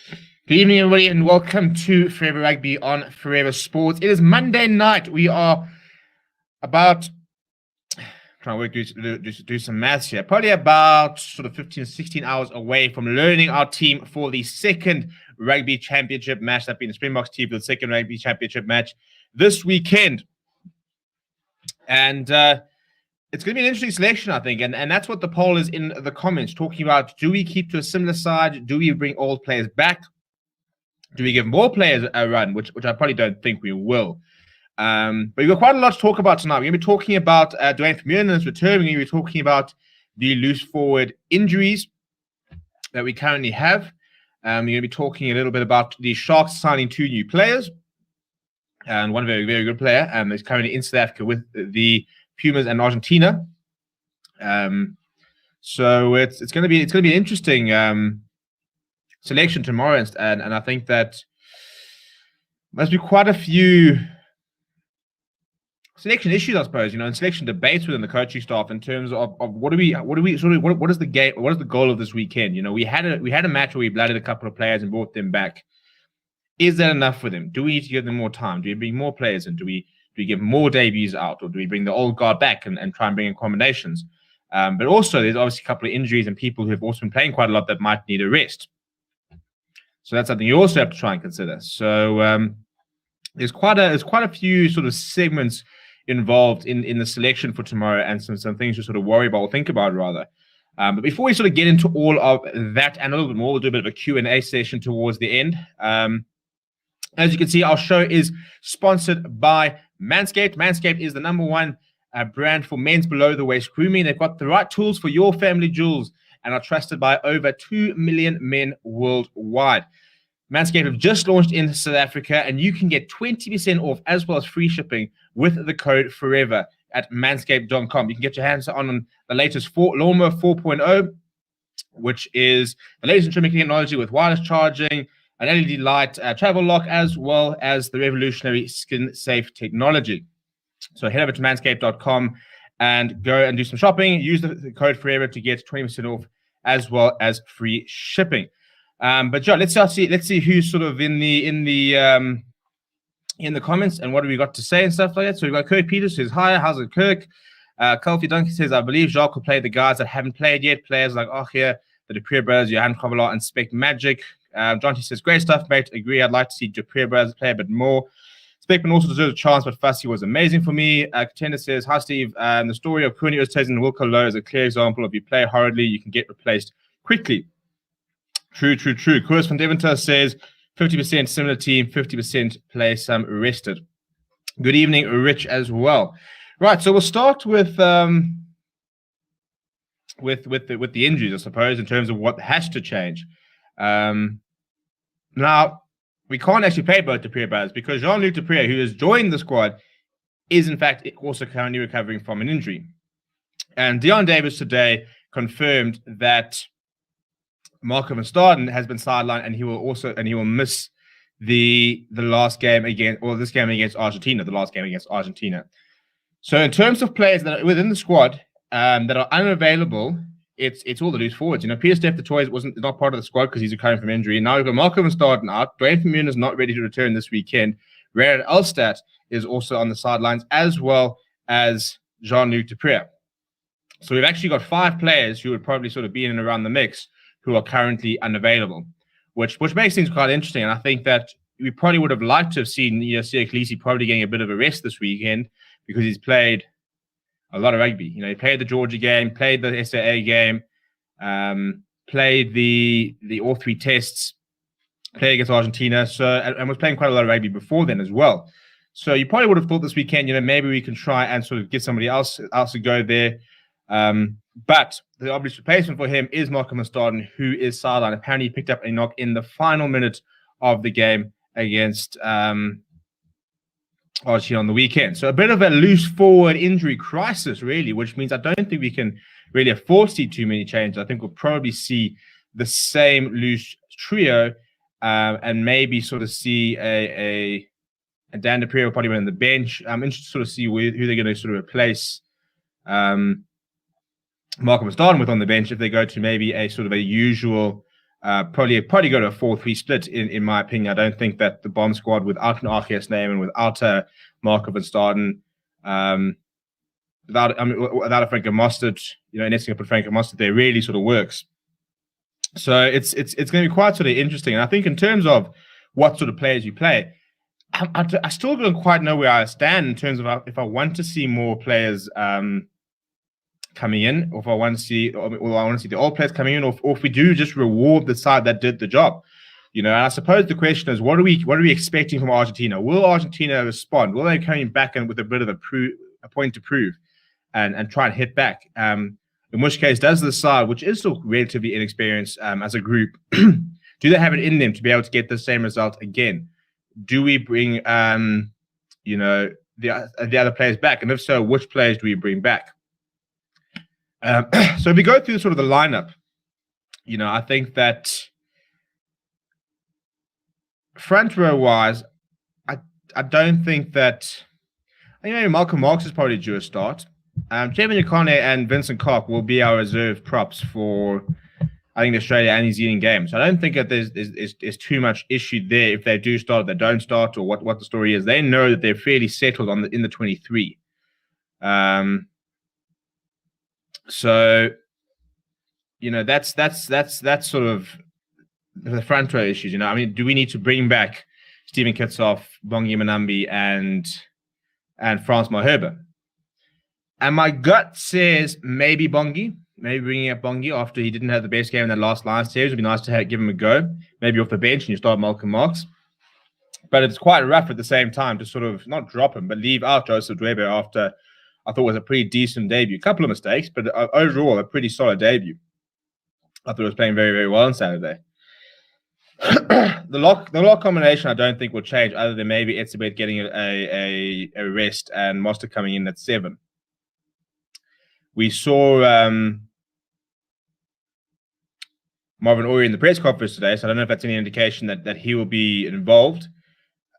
Good evening, everybody, and welcome to Forever Rugby on Forever Sports. It is Monday night. We are about trying to do some maths here. Probably about sort of 15, 16 hours away from learning our team for the second Rugby Championship match. That being the Springboks team for the second Rugby Championship match this weekend. And it's going to be an interesting selection, I think. And that's what the poll is in the comments, talking about, do we keep to a similar side? Do we bring old players back? Do we give more players a run, which I probably don't think we will. But we've got quite a lot to talk about tonight. We're going to be talking about Dwayne Vermeulen's return. We're going to be talking about the loose forward injuries that we currently have. We're going to be talking a little bit about the Sharks signing 2 new players. And one very, very good player is currently in South Africa with the Pumas and Argentina. So it's going to be an interesting selection tomorrow, and I think that must be quite a few selection issues, I suppose, and selection debates within the coaching staff in terms of what is the game, what is the goal of this weekend? We had a match where we blooded a couple of players and brought them back. Is that enough for them? Do we need to give them more time? Do we bring more players in? Do we give more debuts out, or do we bring the old guard back and try and bring in combinations? But also, there's obviously a couple of injuries and people who have also been playing quite a lot that might need a rest. So that's something you also have to try and consider. So there's quite a few sort of segments involved in the selection for tomorrow, and some things to sort of worry about or think about rather. But before we sort of get into all of that and a little bit more, we'll do a bit of a Q&A session towards the end. As you can see, our show is sponsored by Manscaped. Manscaped is the #1 brand for men's below-the-waist grooming. They've got the right tools for your family jewels and are trusted by over 2 million men worldwide. Manscaped have just launched in South Africa, and you can get 20% off as well as free shipping with the code FOREVER at manscaped.com. You can get your hands on the latest Lawnmower 4.0, which is the latest in trimming technology with wireless charging, an LED light, travel lock, as well as the revolutionary skin-safe technology. So head over to manscaped.com and go and do some shopping. Use the code FOREVER to get 20% off as well as free shipping. But Joe, let's see who's sort of in the comments and what have we got to say and stuff like that. So we've got Kirk Peters who says, hi, how's it, Kirk? Kelfie Duncan says, I believe Jacques will play the guys that haven't played yet. Players like Achia, the Dupree brothers, Johan Kovala, and Spec Magic. John T says, great stuff, mate. Agree. I'd like to see Dupree brothers play a bit more. Speckman also deserves a chance, but Fussy was amazing for me. Contender says, hi, Steve. The story of Cooney Oosthuizen and Wilco Low is a clear example of you play horridly, you can get replaced quickly. True. Koos van Deventer says, 50% similar team, 50% play some rested. Good evening, Rich, as well. Right, so we'll start with the injuries, I suppose, in terms of what has to change. Now, we can't actually play both Dupree brothers because Jean-Luc Dupree, who has joined the squad, is in fact also currently recovering from an injury. And Deon Davis today confirmed that Marco van Staden has been sidelined, and he will miss the last game this game against Argentina, the last game against Argentina. So in terms of players that are within the squad that are unavailable, it's all the loose forwards. Peter Steph the Toys is not part of the squad because he's recovering from injury. Now we've got Marco van Staden out. Dwayne Vermeulen is not ready to return this weekend. Rare Elstad is also on the sidelines, as well as Jean-Luc Dupree. So we've actually got 5 players who would probably sort of be in and around the mix who are currently unavailable, which makes things quite interesting. And I think that we probably would have liked to have seen Siya Kolisi probably getting a bit of a rest this weekend because he's played a lot of rugby. He played the Georgia game, played the SAA game, played the all 3 tests, played against Argentina, and was playing quite a lot of rugby before then as well. So you probably would have thought this weekend, maybe we can try and sort of get somebody else to go there. But the obvious replacement for him is Marco van Staden, who is sidelined. Apparently, he picked up a knock in the final minute of the game against Archie on the weekend. So a bit of a loose forward injury crisis, really, which means I don't think we can really afford to see too many changes. I think we'll probably see the same loose trio and maybe sort of see a Dan Dupree will probably be on the bench. I'm interested to sort of see who they're going to sort of replace Marco van Staden with on the bench if they go to maybe a sort of a usual Probably go to a 4-3 split in my opinion. I don't think that the bomb squad without an RKS name and without a Marco van Staden, without a Franco Mostert, anything up with Franco Mostert, there really sort of works. So it's going to be quite sort of interesting. And I think in terms of what sort of players you play, I still don't quite know where I stand in terms of if I want to see more players coming in, or if I want to see, or I want to see the old players coming in, or if we do just reward the side that did the job. And I suppose the question is, what are we expecting from Argentina? Will Argentina respond? Will they come back in with a bit of a point to prove, and try and hit back? In which case, does the side, which is still relatively inexperienced as a group, do they have it in them to be able to get the same result again? Do we bring the other players back, and if so, which players do we bring back? So if we go through sort of the lineup, I think that front row wise, I don't think that. I think maybe Malcolm Marx is probably due a start. Jevon Yekone and Vincent Koch will be our reserve props for, I think, the Australia and New Zealand game. So I don't think that there's too much issue there if they do start, if they don't start, or what the story is. They know that they're fairly settled in the 23. So, that's sort of the front row issues. I mean, do we need to bring back Stephen Kitsoff, Bongi Manambi, and Frans Malherbe? And my gut says maybe Bongi, maybe bringing up Bongi after he didn't have the best game in that last Lions series. It would be nice to give him a go, maybe off the bench, and you start Malcolm Marx. But it's quite rough at the same time to sort of not drop him, but leave out Joseph Dwebe after I thought it was a pretty decent debut. A couple of mistakes, but overall a pretty solid debut. I thought he was playing very, very well on Saturday. The lock combination I don't think will change, other than maybe Etzebeth getting a rest and Mostert coming in at 7. We saw Marvin Orie in the press conference today, so I don't know if that's any indication that he will be involved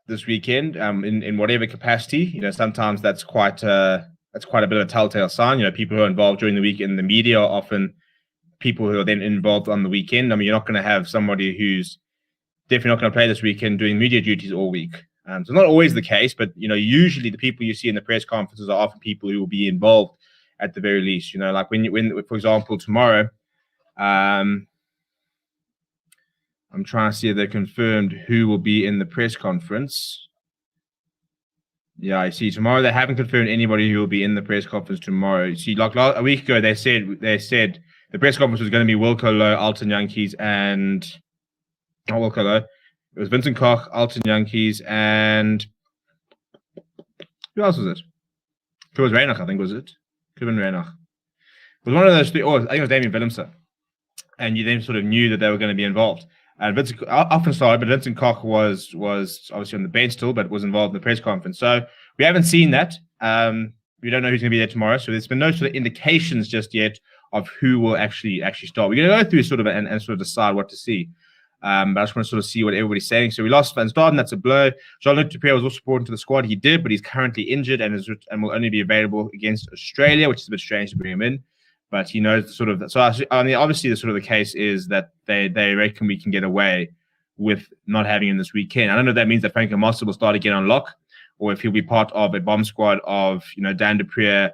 this weekend in whatever capacity. Sometimes that's quite a bit of a telltale sign. People who are involved during the week in the media are often people who are then involved on the weekend. I mean, you're not going to have somebody who's definitely not going to play this weekend doing media duties all week. So not always the case, but usually the people you see in the press conferences are often people who will be involved at the very least. Like when for example, tomorrow, I'm trying to see if they confirmed who will be in the press conference. Yeah, I see. Tomorrow they haven't confirmed anybody who will be in the press conference tomorrow. You see, like a week ago, they said the press conference was going to be Wilco Low, Alton Yankees, and not Wilco Low. It was Vincent Koch, Alton Yankees, and who else was it? It was Reinach, I think, was it? Could have been Reinach. It was one of those three. Oh, I think it was Damien Willemse. And you then sort of knew that they were going to be involved. And Vincent, often started, but Vincent Koch was obviously on the bench still, but was involved in the press conference. So we haven't seen that. We don't know who's going to be there tomorrow. So there's been no sort of indications just yet of who will actually start. We're going to go through sort of and sort of decide what to see. But I just want to sort of see what everybody's saying. So we lost Van Staden, that's a blow. Jean-Luc Dupere was also brought into the squad. He did, but he's currently injured and will only be available against Australia, which is a bit strange to bring him in. But he knows sort of. So I mean, obviously, the sort of the case is that they reckon we can get away with not having him this weekend. I don't know if that means that Franco Mostert will start again on lock, or if he'll be part of a bomb squad of Dan Dupere,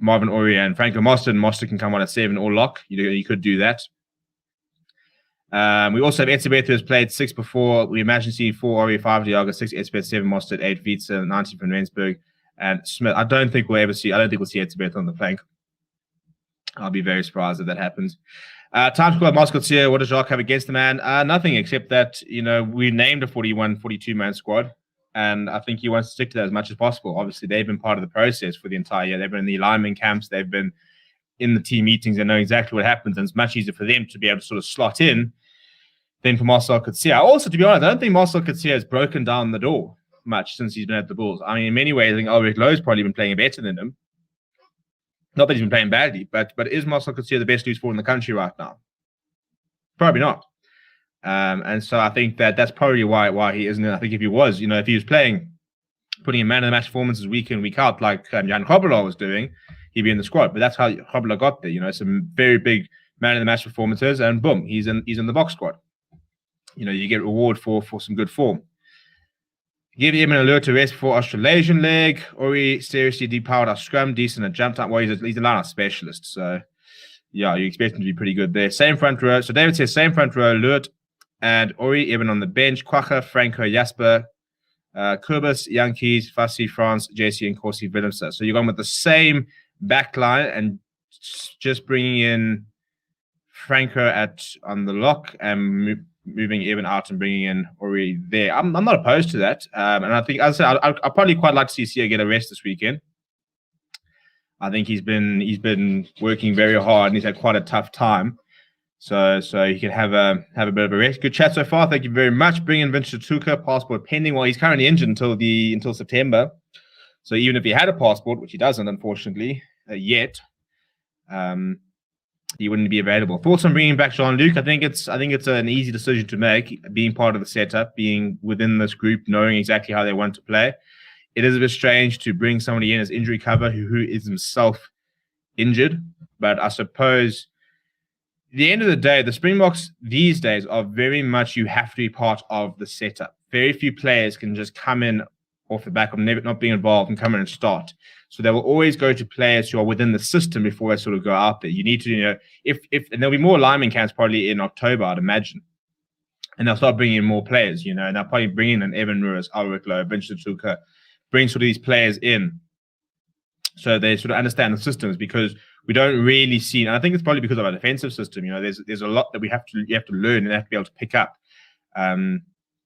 Marvin Orie, and Franco Mostert. And Mostert can come on at 7 or lock. You could do that. We also have Etzebeth, who has played 6 before. We imagine seeing 4 Orie, 5 Diago, 6 Etzebeth, 7 Mostert, 8 Wietse, 19 from Rensburg, and Smith. I don't think we'll see Etzebeth on the flank. I'll be very surprised if that happens. Time squad, Moscow. What does Jacques have against the man? Nothing, except that we named a 41, 42-man squad, and I think he wants to stick to that as much as possible. Obviously, they've been part of the process for the entire year. They've been in the alignment camps. They've been in the team meetings. They know exactly what happens, and it's much easier for them to be able to sort of slot in than for Marcel Coetzee. Also, to be honest, I don't think Marcel Coetzee has broken down the door much since he's been at the Bulls. I mean, in many ways, I think Ulrich Loh's probably been playing better than him. Not that he's been playing badly, but is Marcel Coetzee the best loose forward in the country right now? Probably not. And so I think that's probably why he isn't. I think if he was, if he was playing, putting in man of the match performances week in, week out, like Jan Grobbelaar was doing, he'd be in the squad. But that's how Grobbelaar got there. It's a very big man of the match performances, and boom, he's in the box squad. You get reward for some good form. Give him an alert to rest before Australasian leg. Ori seriously depowered our scrum, decent at jump time. Well, he's a line specialist, so yeah, you expect him to be pretty good there. Same front row. So David says same front row, alert, and Ori even on the bench. Kwacha, Franco, Jasper, Kurbis, Yankees, Fassi, France, JC, and Corsi Willemse. So you're going with the same back line and just bringing in Franco on the lock and moving Evan out and bringing in Ori there. I'm not opposed to that. And I think, as I said, I'd probably quite like to see Sia get a rest this weekend. I think he's been working very hard and he's had quite a tough time. So he can have a bit of a rest. Good chat so far. Thank you very much. Bring in Vince Tuka, passport pending. Well, he's currently injured until September. So even if he had a passport, which he doesn't, unfortunately, yet, he wouldn't be available. Thoughts on bringing back Jean-Luc? I think it's an easy decision to make, being part of the setup, being within this group, knowing exactly how they want to play. It is a bit strange to bring somebody in as injury cover who is himself injured, but I suppose at the end of the day, the Springboks these days are very much you have to be part of the setup. Very few players can just come in off the back of not being involved and come in and start. So they will always go to players who are within the system before they sort of go out there. You need to, and there'll be more lineman camps probably in October, I'd imagine. And they'll start bringing in more players, and they'll probably bring in an Evan Ruiz, Ulrich Lowe, Vincent Tuka, bring sort of these players in so they sort of understand the systems, because we don't really see, and I think it's probably because of our defensive system. There's a lot that you have to learn and have to be able to pick up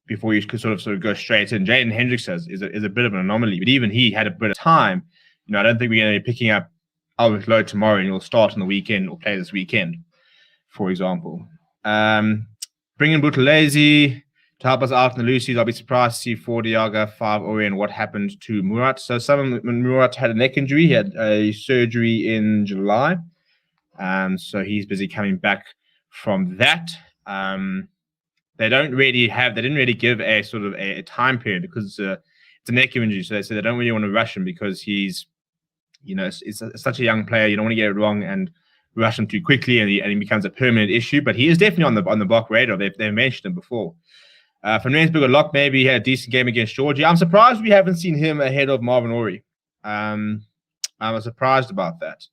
before you could sort of go straight in. Jaden Hendricks is a bit of an anomaly, but even he had a bit of time. I don't think we're going to be picking up Albert Lowe tomorrow and he'll start on the weekend or play this weekend, for example. Bring in Buthelezi to help us out in the loosies. I'll be surprised to see 4 Diaga, 5 Orient, what happened to Murat. So Murat had a neck injury. He had a surgery in July. So he's busy coming back from that. They didn't really give a sort of a time period because it's a neck injury. So they said they don't really want to rush him because he's, it's such a young player. You don't want to get it wrong and rush him too quickly, and he becomes a permanent issue. But he is definitely on the block radar. They've mentioned him before. From Rensburg, Lock maybe had a decent game against Georgia. I'm surprised we haven't seen him ahead of Marvin Ori. I'm surprised about that.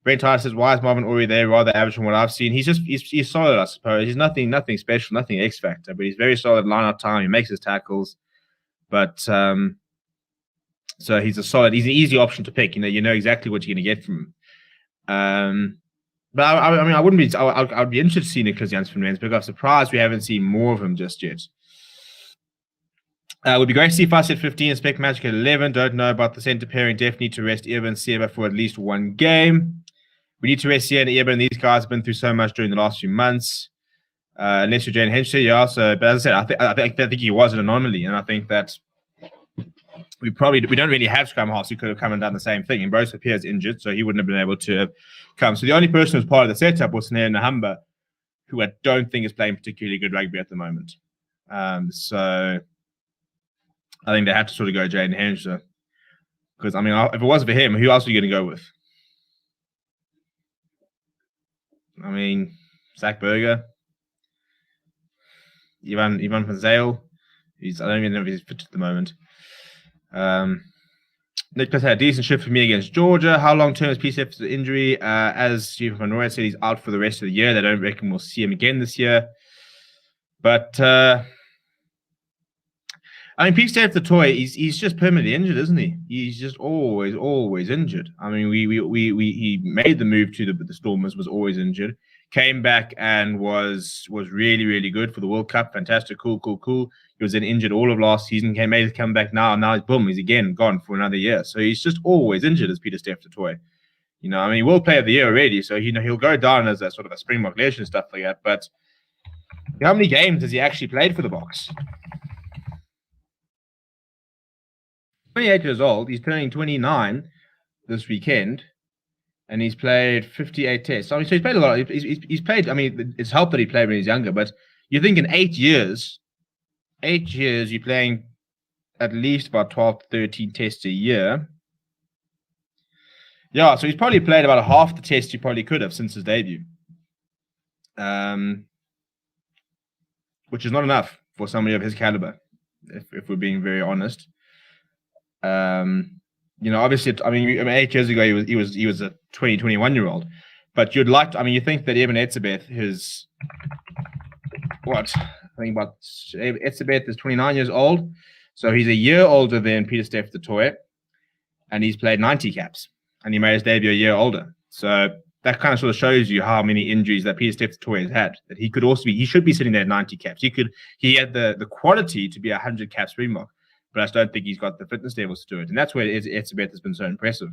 Brent Tyler says, why is Marvin Ori there? Rather average from what I've seen. He's solid, I suppose. He's nothing special, nothing X factor, but he's very solid line-out time. He makes his tackles. But so he's an easy option to pick. You know exactly what you're going to get from him. But I wouldn't be. I'd be interested to see Nicholas Janssen from Rensburg. I'm surprised we haven't seen more of him just yet. Would be great to see Fuss at 15 and Spec Magic at 11. Don't know about the centre pairing. Definitely need to rest Eber and Seba for at least one game. We need to rest Sia and Eber, and these guys have been through so much during the last few months. Unless you're Jane Henschel, yeah. So, but as I said, I think he was an anomaly, and I think that we don't really have scrum halves who could have come and done the same thing. And Bruce appears injured, so he wouldn't have been able to come. So the only person who's part of the setup was Snare Nahamba, who I don't think is playing particularly good rugby at the moment. So I think they had to sort of go Jaden Henschel. Because, if it wasn't for him, who else are you going to go with? Zach Berger, Ivan van Zale. I don't even know if he's fit at the moment. Nicholas had a decent shift for me against Georgia. How long term is PCF's injury? As Steve Van Roy said, he's out for the rest of the year. They don't reckon we'll see him again this year. But PCF the toy, he's just permanently injured, isn't he? He's just always injured. He made the move to the Stormers, was always injured. Came back and was really, really good for the World Cup. Fantastic, cool. He was then injured all of last season. Made his comeback now. And now he's again gone for another year. So he's just always injured as Peter Steph Toy. World Player of the Year already. So he'll go down as a sort of a Springbok legend and stuff like that. But how many games has he actually played for the Boks? 28 years old. He's turning 29 this weekend. And he's played 58 tests. So he's played a lot. He's played. It's helped that he played when he's younger. But you think in 8 years, you're playing at least about 12 to 13 tests a year. Yeah, so he's probably played about half the tests he probably could have since his debut. which is not enough for somebody of his caliber, if we're being very honest. Obviously, 8 years ago he was a 21-year-old, but you'd like to, you think that Eben Etzebeth is Etzebeth is 29 years old, so he's a year older than Pieter-Steph du Toit, and he's played 90 caps, and he made his debut a year older. So that kind of sort of shows you how many injuries that Pieter-Steph du Toit has had. That he should be sitting there at 90 caps. He had the quality to be a 100 cap Springbok, but I just don't think he's got the fitness levels to do it, and that's where Etzebeth has been so impressive.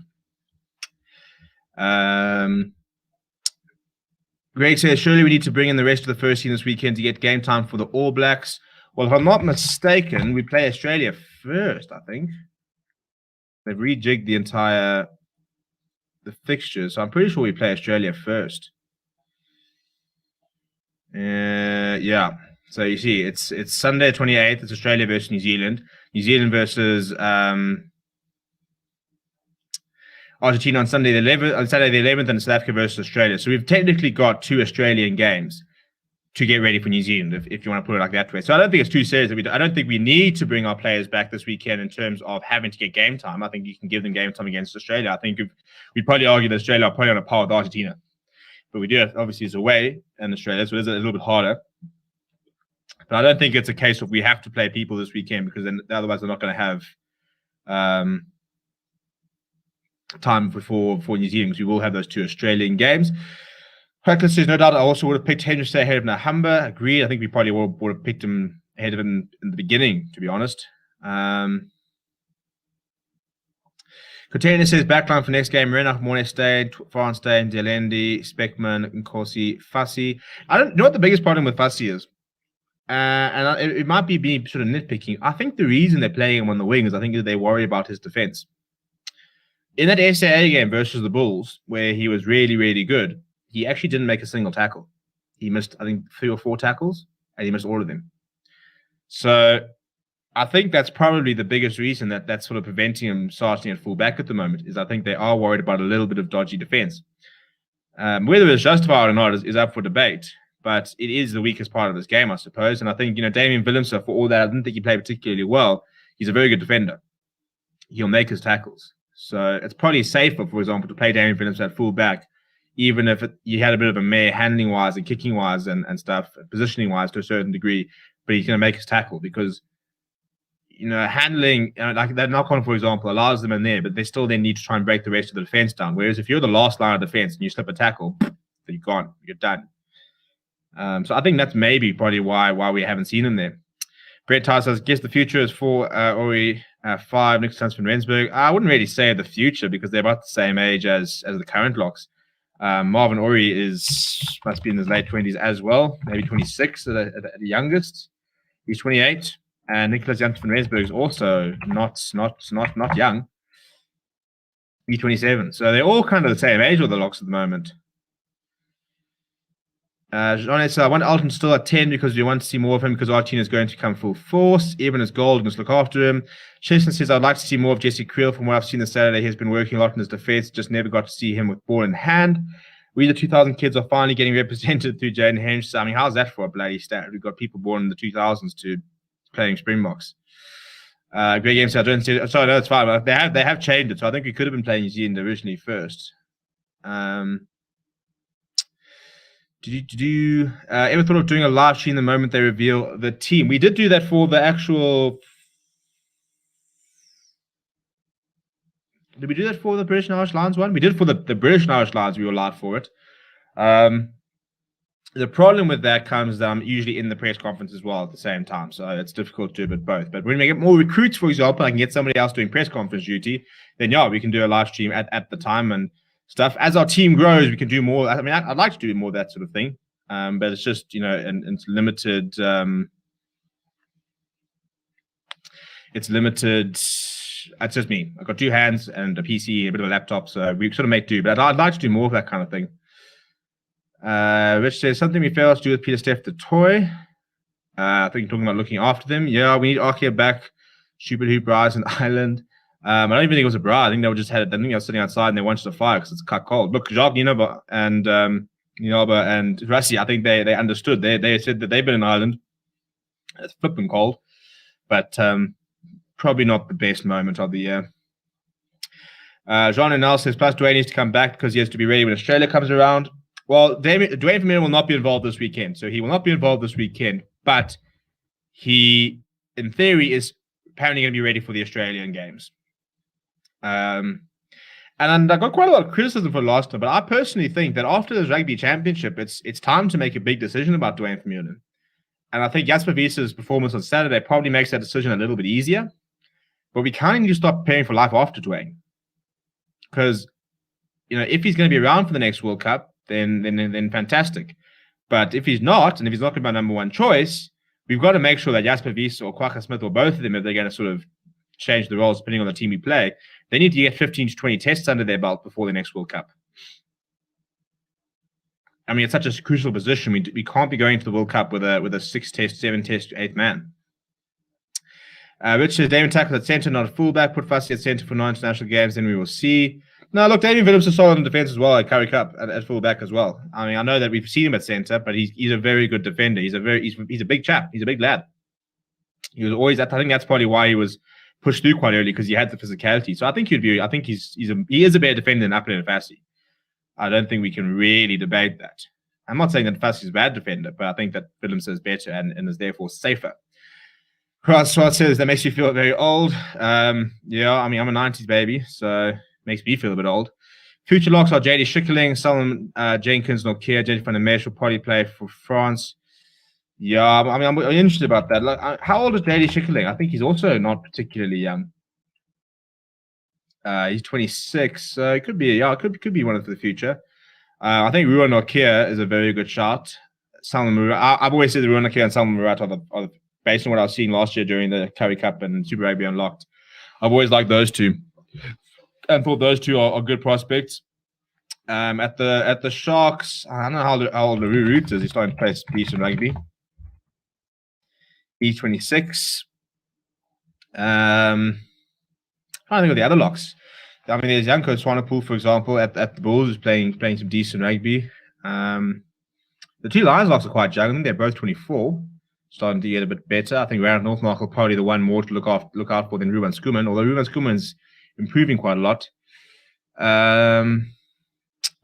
Greg says, surely we need to bring in the rest of the first team this weekend to get game time for the All Blacks. Well, if I'm not mistaken, we play Australia first, I think. They've rejigged the fixtures, so I'm pretty sure we play Australia first. Yeah. So you see, it's Sunday 28th. It's Australia versus New Zealand. New Zealand versus Argentina on Sunday the 11th, on Saturday the 11th, and South Africa versus Australia. So we've technically got 2 Australian games to get ready for New Zealand, if you want to put it like that way. So I don't think it's too serious. I don't think we need to bring our players back this weekend in terms of having to get game time. I think you can give them game time against Australia. I think we'd probably argue that Australia are probably on a par with Argentina. But we do have, obviously, it's away in Australia, so it's a little bit harder. But I don't think it's a case of we have to play people this weekend, because then otherwise they're not going to have time for New Zealand, because we will have those 2 Australian games. Franklin says, no doubt I also would have picked Henry Stay ahead of Nahamba. Agreed. I think we probably would have picked him ahead of him in the beginning, to be honest. Container says, backline for next game, Renach, Mornestein, Farnstein, Delendi, Speckman, Nkosi, Fassi. I don't know what the biggest problem with Fassi is. And it might be being sort of nitpicking. I think the reason they're playing him on the wing is I think that they worry about his defense. In that SAA game versus the Bulls, where he was really, really good, he actually didn't make a single tackle. He missed, I think, 3 or 4 tackles, and he missed all of them. So I think that's probably the biggest reason that's sort of preventing him starting at full back at the moment, is I think they are worried about a little bit of dodgy defense. Whether it's justified or not is up for debate, but it is the weakest part of this game, I suppose. And I think, Damian Willemse, for all that, I didn't think he played particularly well. He's a very good defender. He'll make his tackles. So it's probably safer, for example, to play Damian Willemse at full back, even if you had a bit of a mare handling-wise and kicking-wise and stuff, positioning-wise to a certain degree, but he's going to make his tackle, because handling, like that knock-on, for example, allows them in there, but they still then need to try and break the rest of the defense down. Whereas if you're the last line of defense and you slip a tackle, then you're gone. You're done. So I think that's maybe probably why we haven't seen him there. Brett Ty says, guess the future is for Ori 5, Nick Suns from Rensburg. I wouldn't really say the future, because they're about the same age as the current locks. Marvin Ori must be in his late 20s as well, maybe 26 at the youngest. He's 28. And Nicholas Janssen van Rensburg is also not young. He's 27. So they're all kind of the same age with the locks at the moment. Jean said, I want Alton still at 10 because we want to see more of him, because Argentina is going to come full force. Even as gold, let's look after him. Cheston says, I'd like to see more of Jesse Creel. From what I've seen this Saturday, he's been working a lot in his defense, just never got to see him with ball in hand. We, the 2000 kids, are finally getting represented through Jaden Henry. I mean, how's that for a bloody stat? We've got people born in the 2000s to playing Springboks. Great game, so I don't see. Sorry, no, it's fine. But they have changed it, so I think we could have been playing New Zealand originally first. Did you ever thought of doing a live stream the moment they reveal the team? We did do that for the actual. Did we do that for the British and Irish Lions one? We did for the British and Irish Lions. We were live for it. The problem with that comes usually in the press conference as well at the same time. So it's difficult to do it both. But when we get more recruits, for example, I can get somebody else doing press conference duty, then yeah, we can do a live stream at the time and stuff. As our team grows, we can do more. I mean, I'd like to do more of that sort of thing. But it's just, and it's limited. It's limited. It's just me. I've got 2 hands and a PC, a bit of a laptop. So we sort of make do. But I'd like to do more of that kind of thing. Rich says something we failed to do with Pieter-Steph du Toit. I think you're talking about looking after them. Yeah, we need Arkia back. Stupid Hoop Rise and Island. I don't even think it was a bra. I think they were just I think they were sitting outside and they wanted to fire because it's cut cold. Look, Jacques, and Yaba and Rassi, I think they understood. They said that they've been in Ireland. It's flipping cold, but probably not the best moment of the year. Jean and Nel says, plus Dwayne needs to come back because he has to be ready when Australia comes around. Well, Dwayne Vermeulen will not be involved this weekend. So he will not be involved this weekend, but he, in theory, is apparently going to be ready for the Australian games. And I got quite a lot of criticism for last time, but I personally think that after this rugby championship, it's time to make a big decision about Dwayne Vermeulen. And I think Jasper Wiese's performance on Saturday probably makes that decision a little bit easier. But we kind of need to start preparing for life after Dwayne. Because, if he's going to be around for the next World Cup, then fantastic. But if he's not, and if he's not going to be our number one choice, we've got to make sure that Jasper Wiese or Kwagga Smith or both of them, if they're going to sort of change the roles depending on the team we play, they need to get 15 to 20 tests under their belt before the next World Cup. I mean, it's such a crucial position. We can't be going to the World Cup with a 6-test, 7-test, 8th man. Richard, Damien tackles at centre, not a fullback. Put Fassi at centre for non-international games, then we will see. No, look, Damien Willems is solid in defence as well at Currie Cup at fullback as well. I mean, I know that we've seen him at centre, but he's a very good defender. He's a big chap. He's a big lad. He was always. I think that's probably why he was pushed through quite early because he had the physicality. So I think he is a better defender than Appleton and Fassi. I don't think we can really debate that. I'm not saying that Fassi is a bad defender, but I think that Willems is better and is therefore safer. Crossword says that makes you feel very old. Yeah, I mean, I'm a 90s baby, so it makes me feel a bit old. Future locks are JD Schickerling, Solomon Jenkins, Nokia, JD van der Mesch will probably play for France. Yeah, I mean, I'm interested about that. Like, how old is JD Schickerling? I think he's also not particularly young. He's 26, so it could be could be one of the future. I think Ruan Nokia is a very good shot. Salman Murat, I've always said that Ruan Nokia and Salman Murat are the based on what I was seeing last year during the Currie Cup and Super Rugby Unlocked. I've always liked those two and thought those two are good prospects. At the Sharks, I don't know how old Leroux Root is. He's starting to play decent rugby. He's 26. I think of the other locks. I mean, there's Janko Swanepoel, for example, at the Bulls, who's playing some decent rugby. The two Lions locks are quite young. I think they're both 24. Starting to get a bit better. I think Rand Northmark will probably the one more to look out for than Ruben Skuman, although Ruben Skuman's improving quite a lot. I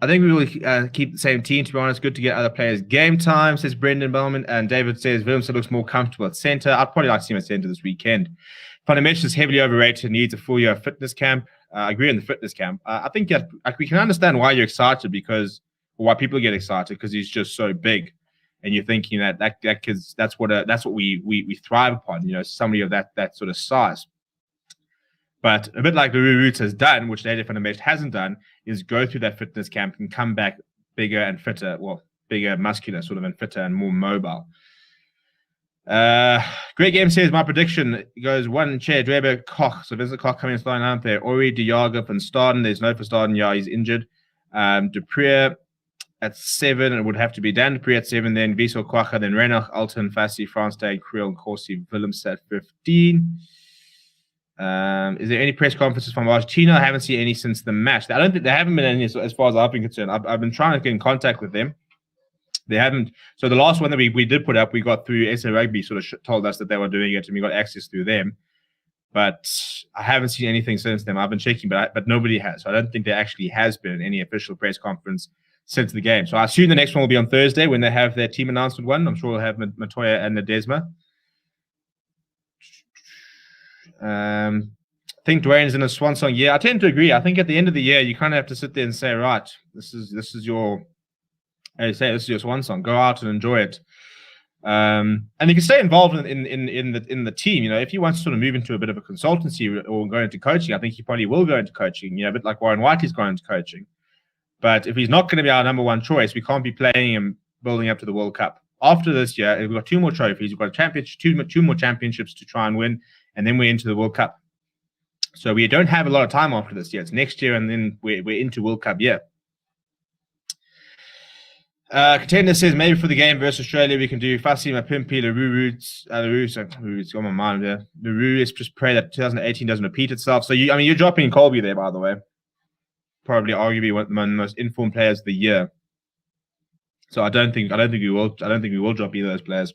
think we will keep the same team, to be honest. Good to get other players game time, says Brendan Bellman. And David says Willemse looks more comfortable at centre. I'd probably like to see him at centre this weekend. Van der Mesch is heavily overrated, needs a full year of fitness camp. I agree on the fitness camp. I think we can understand why you're excited or why people get excited because he's just so big. And you're thinking that kid's that's what we thrive upon, somebody of that sort of size. But a bit like Leroux Roots has done, which David van der Mesch hasn't done, is go through that fitness camp and come back bigger and fitter, bigger, muscular, sort of, and fitter and more mobile. Great Game says my prediction goes 1 chair, Dweber, Koch. So Vincent Koch coming in starting out there. Ori, De Jager, Van Staden. There's no Van Staden. Yeah, he's injured. Dupree at 7, it would have to be Dan Dupree at 7, then Wiesel Kwagga, then Renach, Alton, Fassi, France Day, Creel, and Corsi, Willems at 15. Is there any press conferences from Argentina? I haven't seen any since the match. I don't think there haven't been any as far as I've been concerned. I've been trying to get in contact with them. They haven't. So the last one that we did put up, we got through SA Rugby, sort of told us that they were doing it, and we got access through them. But I haven't seen anything since then. I've been checking, but nobody has. So I don't think there actually has been any official press conference since the game. So I assume the next one will be on Thursday when they have their team announcement one. I'm sure we'll have Matoya and Nadezma. I think Dwayne's in a swan song. Yeah, I tend to agree. I think at the end of the year, you kind of have to sit there and say, right, this is your swan song. Go out and enjoy it. And you can stay involved in the team. If he wants to sort of move into a bit of a consultancy or go into coaching, I think he probably will go into coaching. A bit like Warren Whiteley's gone into coaching. But if he's not going to be our number one choice, we can't be playing him building up to the World Cup. After this year, we've got 2 more trophies. We've got a championship, two more championships to try and win, and then we're into the World Cup. So we don't have a lot of time after this year. It's next year, and then we're into World Cup year. Contender says maybe for the game versus Australia we can do Fassi, Mapimpi, Leroux on my mind there. Leroux is just pray that 2018 doesn't repeat itself. So you're dropping Colby there, by the way. Probably arguably one of the most informed players of the year. So I don't think we will drop either of those players.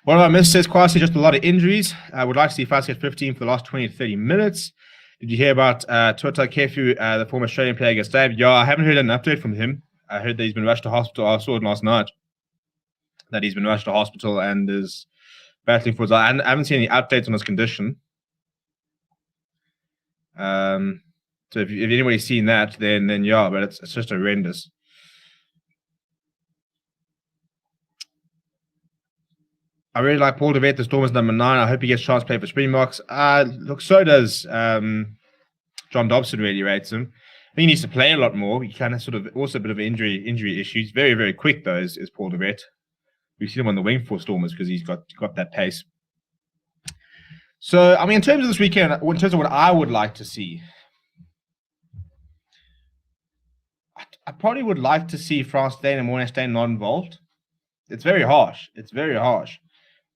One of our misses says Kwasi, just a lot of injuries. I would like to see Fasi at 15 for the last 20 to 30 minutes. Did you hear about Tota Kefu, the former Australian player, gets stabbed? Yeah, I haven't heard an update from him. I heard that he's been rushed to hospital. I saw it last night that he's been rushed to hospital and is battling for his life. I haven't seen any updates on his condition. So if anybody's seen that, then yeah, but it's just horrendous. I really like Paul DeVet, the Stormers number 9. I hope he gets a chance to play for Springboks. Look, so does John Dobson. Really rates him. I think he needs to play a lot more. He kind of sort of also a bit of injury issues. Very, very quick though is Paul DeVet. We've seen him on the wing for Stormers because he's got that pace. So I mean, in terms of this weekend, in terms of what I would like to see, I probably would like to see France Steyn and Morné Steyn not involved. It's very harsh.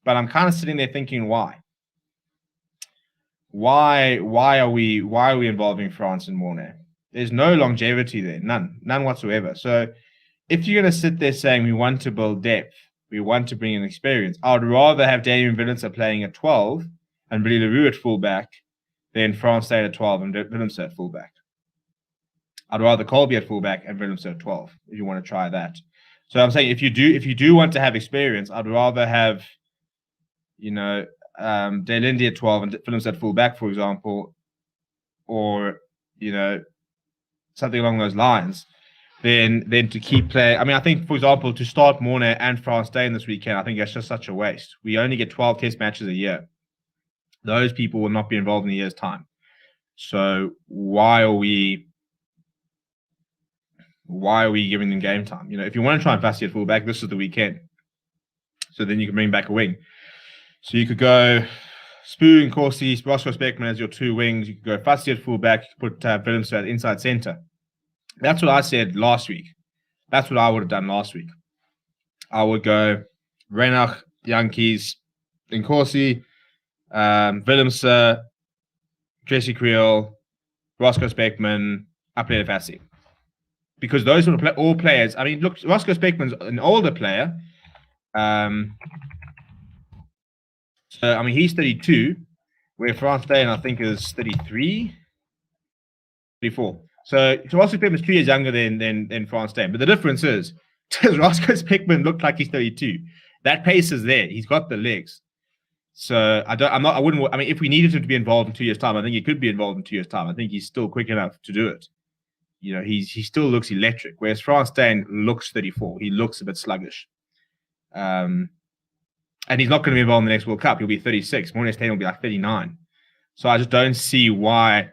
But I'm kind of sitting there thinking, why? Why are we involving France and Morné? There's no longevity there, none whatsoever. So if you're going to sit there saying we want to build depth, we want to bring in experience, I would rather have Damien Willemse playing at 12 and Billy Leroux at fullback than France Steyn at 12 and Willemse at fullback. I'd rather Colby at fullback and Willemse at 12 if you want to try that. So I'm saying if you do want to have experience, I'd rather have Delindi at 12 and Willemse at fullback, for example, or something along those lines, then to keep playing. I mean, I think, for example, to start Morné and France Steyn this weekend, I think that's just such a waste. We only get 12 test matches a year. Those people will not be involved in a year's time. So why are we giving them game time? If you want to try and Fassi at fullback, this is the weekend. So then you can bring back a wing. So you could go Spoo and Corsi, Roscoe Speckman as your two wings. You could go Fassi at fullback, put Willemse at inside center. That's what I said last week. That's what I would have done last week. I would go Renach, Yankees, then Corsi, Willemse, Jesse Creel, Roscoe Speckman, I played Fassi. Because those are all players. I mean, look, Roscoe Speckman's an older player. So, I mean, he's 32, where France Steyn, I think, is 33, 34. So Roscoe Speckman's 2 years younger than France Steyn. But the difference is, Roscoe Speckman looked like he's 32. That pace is there. He's got the legs. So if we needed him to be involved in 2 years' time, I think he could be involved in 2 years' time. I think he's still quick enough to do it. He still looks electric, whereas France Steyn looks 34. He looks a bit sluggish. And he's not going to be involved in the next World Cup. He'll be 36. Morné Steyn will be like 39. So I just don't see why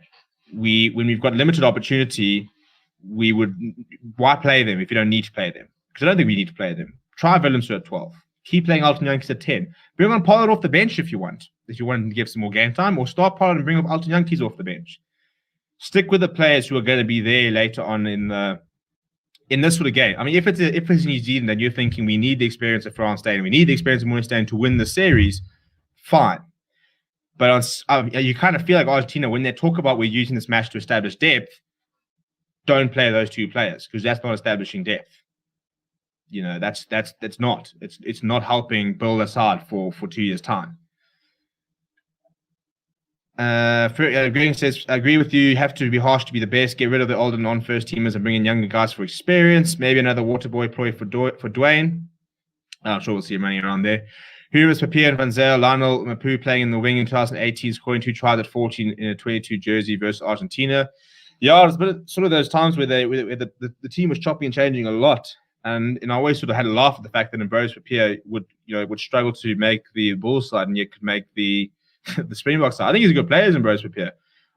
when we've got limited opportunity, why play them if you don't need to play them? Because I don't think we need to play them. Try Willemse at 12. Keep playing Alton Yankees at 10. Bring on Pollard off the bench if you want to give some more game time, or start Pollard and bring up Alton Yankees off the bench. Stick with the players who are going to be there later on in this sort of game. I mean, if it's New Zealand and you're thinking we need the experience of France Steyn, we need the experience of Morné Steyn to win the series, fine. But you kind of feel like Argentina, when they talk about we're using this match to establish depth, don't play those two players because that's not establishing depth. That's not. It's not helping build a side for 2 years' time. Green says, I agree with you. You have to be harsh to be the best. Get rid of the older non-first teamers and bring in younger guys for experience. Maybe another water boy ploy for Dwayne. I'm sure we'll see him running around there. Huris, Papier, and Van Zyl, Lionel Mapu playing in the wing in 2018, scoring 2 tries at 14 in a 22 jersey versus Argentina. Yeah, it's been sort of those times where the team was chopping and changing a lot. And I always sort of had a laugh at the fact that Ambrose Papier would struggle to make the Bulls side and yet could make the Springboks side. I think he's a good player, Ambrose Papier.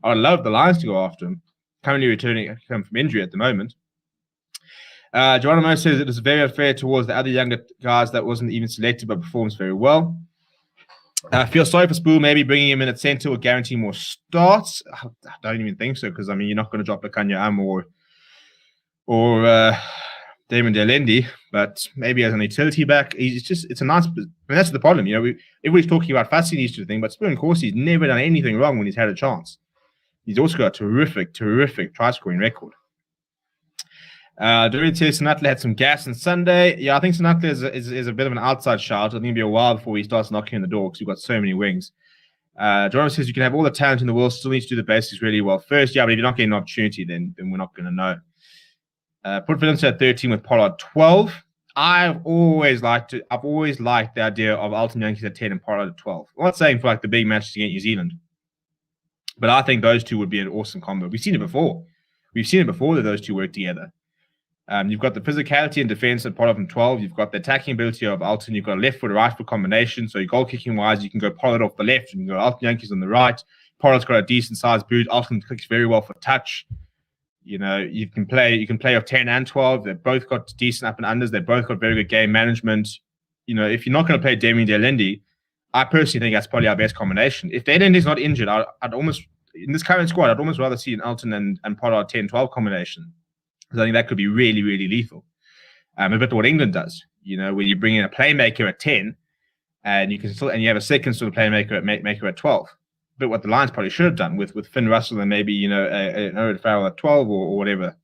I would love the Lions to go after him. Currently returning from injury at the moment. Geronimo says it is very unfair towards the other younger guys that wasn't even selected but performs very well. I feel sorry for Spool, maybe bringing him in at centre would guarantee more starts. I don't even think so because, I mean, you're not going to drop Lekanya Am or Damon Delendi, but maybe as an utility back, it's a nice. I mean, that's the problem. Everybody's talking about Fassi needs to do thing, but Spoon, of course, he's never done anything wrong when he's had a chance. He's also got a terrific try scoring record. During St Nutley had some gas on Sunday. Yeah, I think St Nutley is a bit of an outside shout. I think it'll be a while before he starts knocking on the door because we've got so many wings. Jerome says you can have all the talent in the world, still need to do the basics really well first. Yeah, but if you're not getting an opportunity, then we're not going to know. Put Williams at 13 with Pollard 12. I've always liked the idea of Alton Yankees at 10 and Pollard at 12. I'm not saying for like the big matches against New Zealand, but I think those two would be an awesome combo. We've seen it before. That those two work together. You've got the physicality and defense at Pollard from 12. You've got the attacking ability of Alton. You've got a left foot, right foot combination. So, goal kicking wise, you can go Pollard off the left and you can go Alton Yankees on the right. Pollard's got a decent sized boot. Alton clicks very well for touch. You know, you can play off 10 and 12. They've both got decent up and unders. They've both got very good game management. You know, if you're not going to play Damien Delendi, I personally think that's probably our best combination. If Delendi's not injured, I'd almost, in this current squad, I'd almost rather see an Alton and Pollard 10-12 combination. Because I think that could be really, really lethal. A bit what England does, you know, where you bring in a playmaker at 10, and you have a second sort of playmaker maker at 12. But what the Lions probably should have done with Finn Russell and maybe an Owen Farrell at 12 or whatever.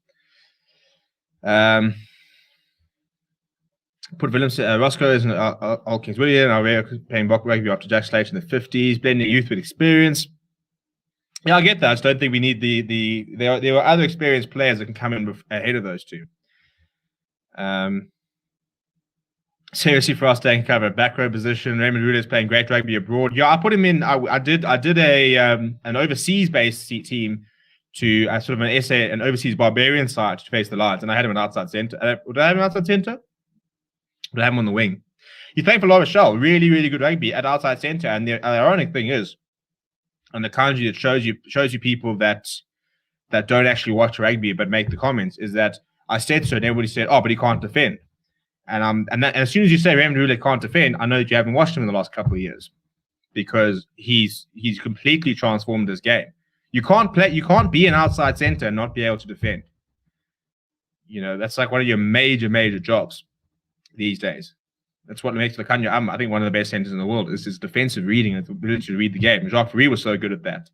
Put Williams, Roscoe is an All Kings William, playing rugby after Jack Slater in the 50s, blending youth with experience. Yeah, I get that. I just don't think we need there are other experienced players that can come in ahead of those two. Seriously, for us to cover a back row position. Raymond Ruda is playing great rugby abroad. Yeah, I put him in. I did an overseas based team to sort of an overseas barbarian side to face the Lions, and I had him an outside centre. Would I have him outside centre? Would I have him on the wing? He's playing for La Rochelle. Really, really good rugby at outside centre. And the ironic thing is, on the country that shows you people that don't actually watch rugby but make the comments, is that I said so and everybody said, oh, but he can't defend. And as soon as you say Raymond Ruler can't defend, I know that you haven't watched him in the last couple of years, because he's completely transformed this game. You can't be an outside center and not be able to defend. You know, that's like one of your major jobs these days. That's what makes Lekanya I think one of the best centers in the world is his defensive reading and the ability to read the game. Jacques Fourie was so good at that.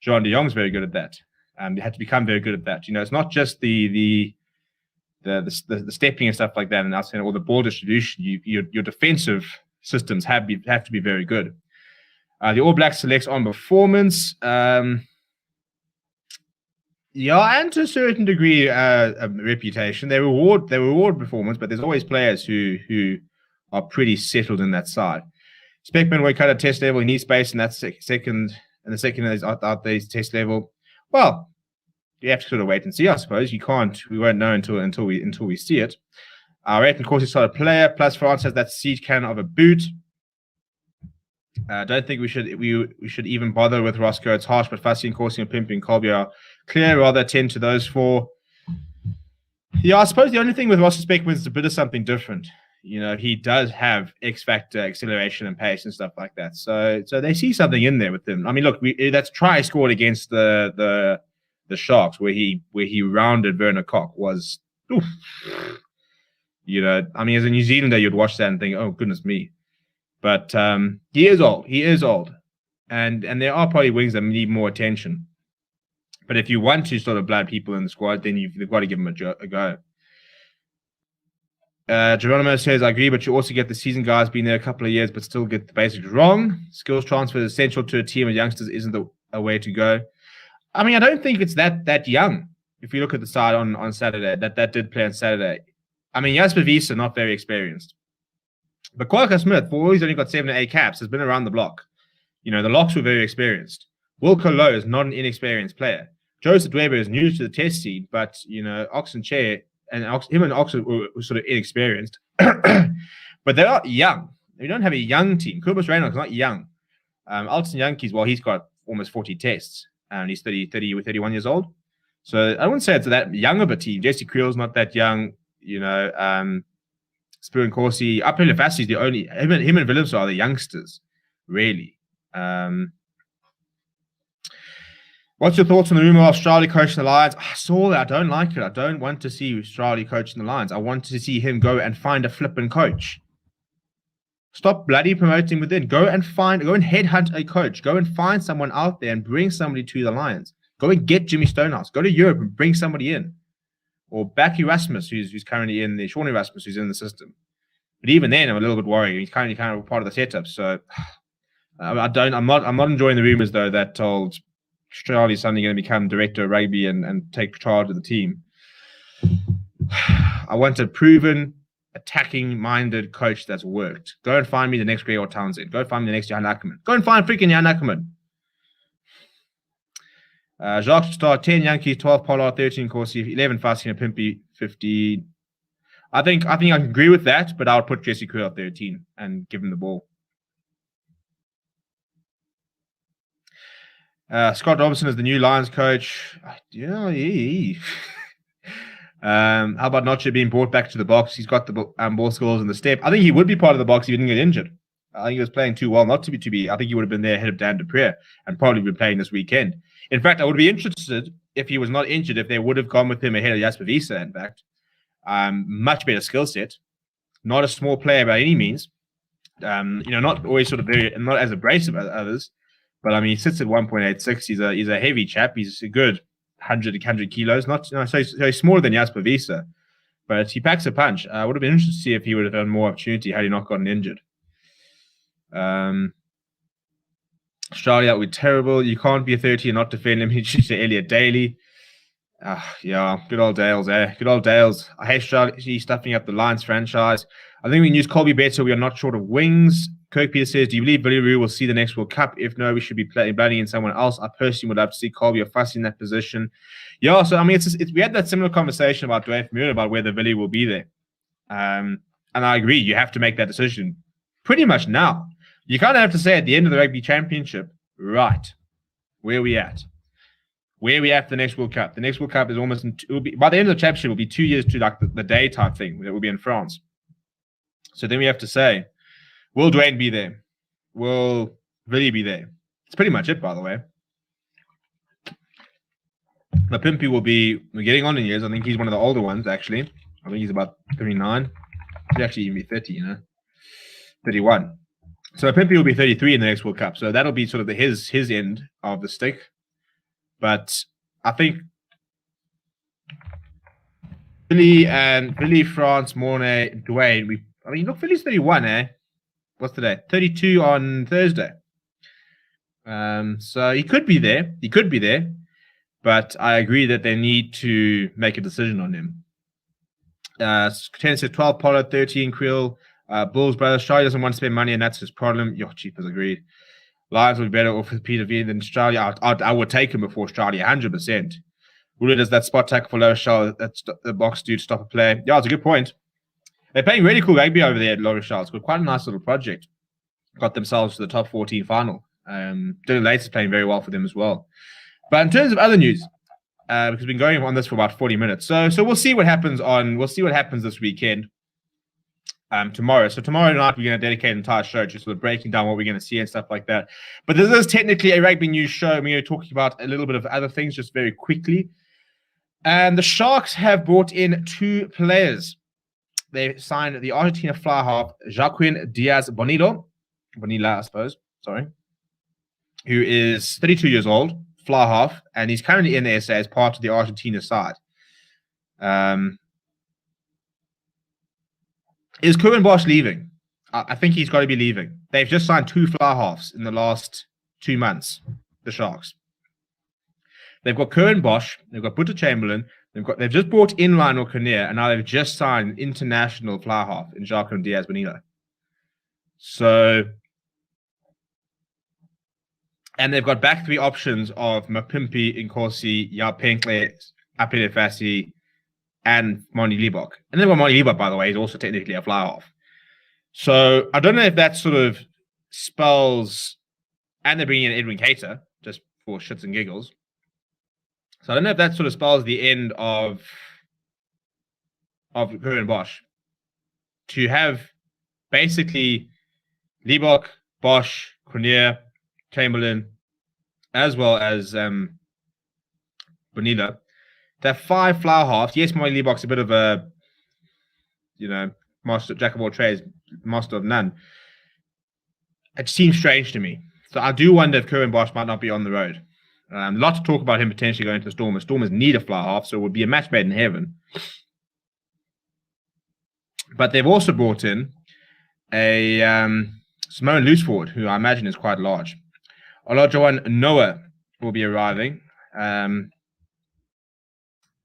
Jean de Jong's very good at that. You had to become very good at that. You know, it's not just the stepping and stuff like that, and outside or the ball distribution. Your defensive systems have to be very good. The All Blacks selects on performance. Yeah, and to a certain degree, a reputation. They reward performance, but there's always players who are pretty settled in that side. Speckman will cut at test level. He needs space, and that's second. And the second is out there test level. Well, you have to sort of wait and see, I suppose. We won't know until we see it. Rate and course, he's not a player. Plus, France has that siege cannon of a boot. I don't think we should even bother with Roscoe. It's harsh, but Fassi and Coursing and Pimping and Colby are clear. Rather attend to those four. Yeah, I suppose the only thing with Roscoe Speckman is a bit of something different. You know, he does have X factor, acceleration, and pace and stuff like that. So they see something in there with him. I mean, look, that's try scored against the Sharks where he rounded Werner Koch was, oof. You know, I mean, as a New Zealander, you'd watch that and think, oh goodness me. But he is old, and there are probably wings that need more attention. But if you want to sort of blood people in the squad, then you've got to give them a go. Geronimo says, I agree, but you also get the seasoned guys being there a couple of years, but still get the basics wrong. Skills transfer is essential to a team of youngsters isn't a way to go. I mean, I don't think it's that young. If you look at the side on Saturday, that did play on Saturday. I mean, Jasper Wiese, not very experienced. But Kwaka Smith, for all he's only got 7 or 8 caps, has been around the block. You know, the locks were very experienced. Wilco Lowe is not an inexperienced player. Joseph Dweber is new to the test seed, but, you know, Oxen Chair and him and Oxford were sort of inexperienced. But they are young. We don't have a young team. Kubus Reynolds is not young. Alton Yankees, well, he's got almost 40 tests. And he's 31 years old. So I wouldn't say it's that young of a team. Jesse Creel's not that young. You know, Spur and Corsi. Apele Fassi is the only... Him and Willems are the youngsters, really. What's your thoughts on the rumor of Australia coaching the Lions? I saw that. I don't like it. I don't want to see Australia coaching the Lions. I want to see him go and find a flipping coach. Stop bloody promoting within. Go and headhunt a coach. Go and find someone out there and bring somebody to the Lions. Go and get Jimmy Stonehouse. Go to Europe and bring somebody in. or back Erasmus, who's currently in the Sean Erasmus, who's in the system. But even then, I'm a little bit worried. He's kind of part of the setup. So I'm not enjoying the rumors though that told Australia is suddenly going to become director of rugby and take charge of the team. I want a proven, attacking-minded coach that's worked. Go and find me the next Gregor Townsend. Go find me the next Jan Ackerman. Go and find freaking Jan Ackerman. Jacques should start 10 Yankees, 12 Pollard, 13 Corsi, 11 Fasting and Pimpy, 15. I think I can agree with that, but I would put Jesse Crew at 13 and give him the ball. Scott Robertson is the new Lions coach. Yeah. How about Notcher being brought back to the box? He's got the ball skills and the step. I think he would be part of the box if he didn't get injured. I think he was playing too well not to be. I think he would have been there ahead of Dan Dupree and probably been playing this weekend. In fact, I would be interested if he was not injured, if they would have gone with him ahead of Jasper Wiese, in fact. Much better skill set. Not a small player by any means. Not always sort of not as abrasive as others. But I mean, he sits at 1.86. He's a heavy chap. He's a good 100 kilos. So he's smaller than Jasper Wiese, but he packs a punch. I would have been interested to see if he would have had more opportunity had he not gotten injured. Australia, that would be terrible. You can't be a 30 and not defend him. He's just Elliot Daly. Yeah, good old Dales, eh? Good old Dales. I hate Australia stuffing up the Lions franchise. I think we can use Colby better. We are not short of wings. Kirk Peter says, do you believe Billy Roo will see the next World Cup? If no, we should be planning in someone else. I personally would love to see Colby or Fussy in that position. Yeah, so I mean, we had that similar conversation about Dwayne Vermeulen about whether Billy will be there. And I agree, you have to make that decision pretty much now. You kind of have to say at the end of the Rugby Championship, right, where are we at? Where are we at for the next World Cup? The next World Cup is almost, by the end of the championship, it will be 2 years to like the day type thing. It will be in France. So then we have to say, will Dwayne be there? Will Billy be there? It's pretty much it, by the way. The Pimpy we're getting on in years. I think he's one of the older ones, actually. I think he's about 39. He'd actually even be 30, 31. So Pimpy will be 33 in the next World Cup. So that'll be sort of his end of the stick. But I think Billy, France, Mornay, Dwayne, look, Philly's 31, eh? What's today? 32 on Thursday. So he could be there. But I agree that they need to make a decision on him. 10 says 12 Pollard, 13 Creel. Bulls brothers. Australia doesn't want to spend money, and that's his problem. Your cheapers agreed. Lions would be better off with Peter V than Australia. I would take him before Australia, 100%. Wooler does that spot tackle for Lower Rochelle. That's the box dude stop a play. Yeah, it's a good point. They're playing really cool rugby over there at Lower Rochelle. It's got quite a nice little project. Got themselves to the top 14 final. Dylan Lates is playing very well for them as well. But in terms of other news, because we've been going on this for about 40 minutes, so we'll see what happens this weekend. Tomorrow. So tomorrow night we're going to dedicate an entire show just sort of breaking down what we're going to see and stuff like that. But this is technically a rugby news show. We're talking about a little bit of other things just very quickly. And the Sharks have brought in 2 players. They signed the Argentina fly half Joaquin Diaz Bonilla, I suppose, sorry, who is 32 years old, fly half, and he's currently in the SA as part of the Argentina side. Is Curran Bosch leaving? I think he's got to be leaving. They've just signed 2 fly halves in the last 2 months, the Sharks. They've got Curran Bosch, they've got Butter Chamberlain, they've just brought in Lionel Kinnear, and now they've just signed an international fly half in Joaquin Diaz Bonilla. So, and they've got back 3 options of Mapimpi, Nkosi, Yapenkle, Apele Fassi, and Moni Liebach. And then Moni Liebach, by the way, is also technically a fly half. So I don't know if that sort of spells, and they're bringing in Edwin Cater just for shits and giggles. So I don't know if that sort of spells the end of Curran Bosch. To have basically Liebach, Bosch, Cornier, Chamberlain, as well as Bonilla. They have 5 flower halves. Yes, Molly Liebach's a bit of a, master, jack of all trades, master of none. It seems strange to me. So I do wonder if Curran Bosch might not be on the road. A lot to talk about him potentially going to the Stormers. Stormers need a fly half, so it would be a match made in heaven. But they've also brought in a Samoan loose forward, who I imagine is quite large. Olajuwon Noah will be arriving.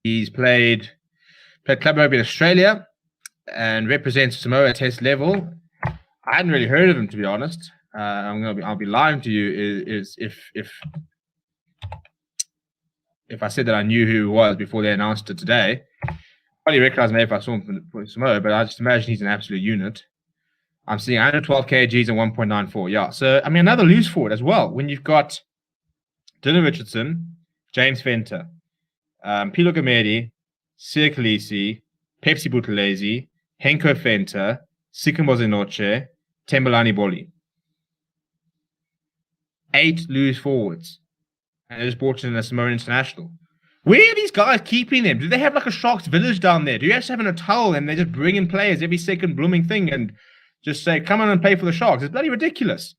He's played club rugby in Australia and represents Samoa at test level. I hadn't really heard of him, to be honest. I'll be lying to you if I said that I knew who he was before they announced it today. Probably recognize him if I saw him for Samoa, but I just imagine he's an absolute unit. I'm seeing 112 kgs and 1.94. Yeah, so I mean another loose forward as well. When you've got Dylan Richardson, James Venter, Pilo Gamedi, Sia Khaleesi, Pepsi Buthelezi, Henko Fenter, Sikimo Zenoche, Tembelani Boli. 8 loose forwards. And they just brought in a Samoan international. Where are these guys keeping them? Do they have like a Sharks village down there? Do you have to have a hotel and they just bring in players every second blooming thing and just say, come on and play for the Sharks? It's bloody ridiculous.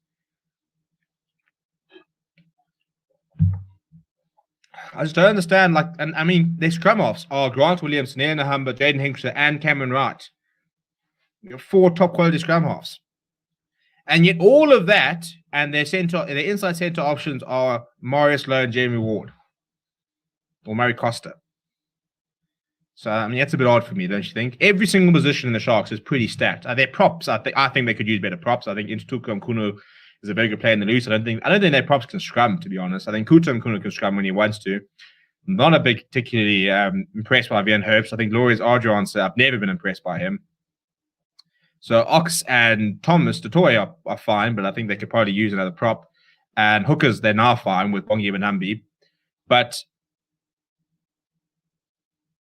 I just don't understand. Like, and I mean, their scrum offs are Grant Williams, Nair Nahamba, Jaden Hinkster, and Cameron Wright. 4 top quality scrum halves. And yet all of that and their inside center options are Marius Lowe and Jeremy Ward. Or Murray Costa. So, I mean, that's a bit odd for me, don't you think? Every single position in the Sharks is pretty stacked. Their props, I think they could use better props. I think Intutuka Mkuno is a very good player in the loose. I don't think their props can scrum, to be honest. I think Kuta Mkuno can scrum when he wants to. I'm not a big particularly impressed by Vian Herbst. I think Laureus Ardron, I've never been impressed by him. So Ox and Thomas Dutoy are fine, but I think they could probably use another prop. And hookers, they're now fine with Bongi and Nambi. But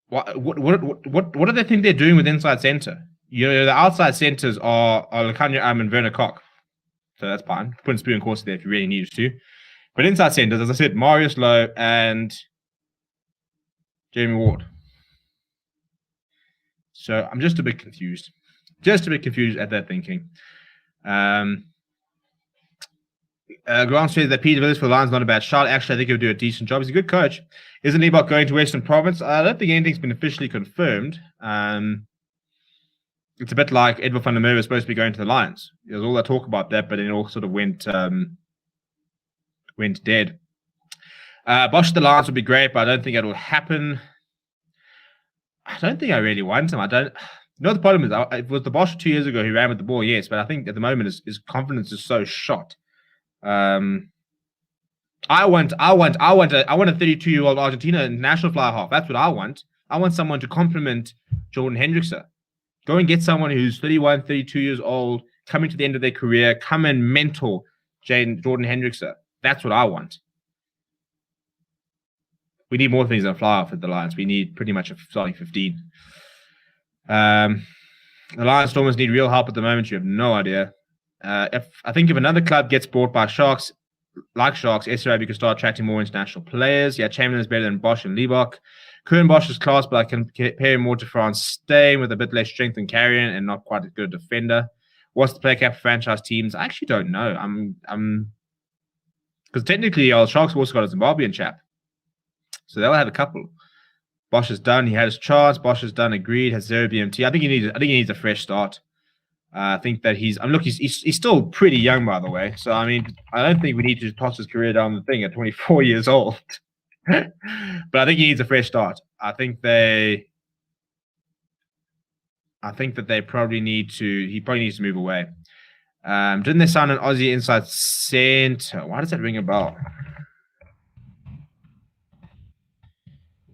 what do they think they're doing with inside center? You know, the outside centers are Lacanya and Werner Koch. So that's fine. Put Spoon Course there if you really needed to. But inside centers, as I said, Marius Lowe and Jamie Ward. So I'm just a bit confused. Just a bit confused at that thinking. Grant says that Peter Villas for the Lions not a bad shot. Actually, I think he'll do a decent job. He's a good coach. Isn't he about going to Western Province? I don't think anything's been officially confirmed. It's a bit like Edward van der Merwe was supposed to be going to the Lions. There was all that talk about that, but then it all sort of went dead. Bosch the Lions would be great, but I don't think it will happen. I don't think I really want him. You know, the problem is, it was the Bosch 2 years ago who ran with the ball, yes, but I think at the moment his confidence is so shot. I want a 32-year-old Argentina international fly half. That's what I want. I want someone to complement Jordan Hendrickson. Go and get someone who's 31, 32 years old, coming to the end of their career, come and mentor Jordan Hendrickson. That's what I want. We need more things than a fly half at the Lions. We need pretty much a starting 15. The Lions Stormers need real help at the moment. You have no idea. If another club gets bought by Sharks, like Sharks, SRB could start attracting more international players. Yeah, Chamberlain is better than Bosch and Liebach. Curran Bosch is class, but I can compare him more to France Steyn with a bit less strength than Carrion and not quite as good a defender. What's the play cap for franchise teams? I actually don't know. Because technically, Sharks have also got a Zimbabwean chap, so they'll have a couple. Bosch is done. He had his chance. Bosch is done. Agreed. Has 0 BMT. I think he needs a fresh start. I think that he's still pretty young, by the way. So I mean, I don't think we need to toss his career down the thing at 24 years old. But I think he needs a fresh start. I think that they probably need to. He probably needs to move away. Didn't they sign an Aussie inside centre? Why does that ring a bell?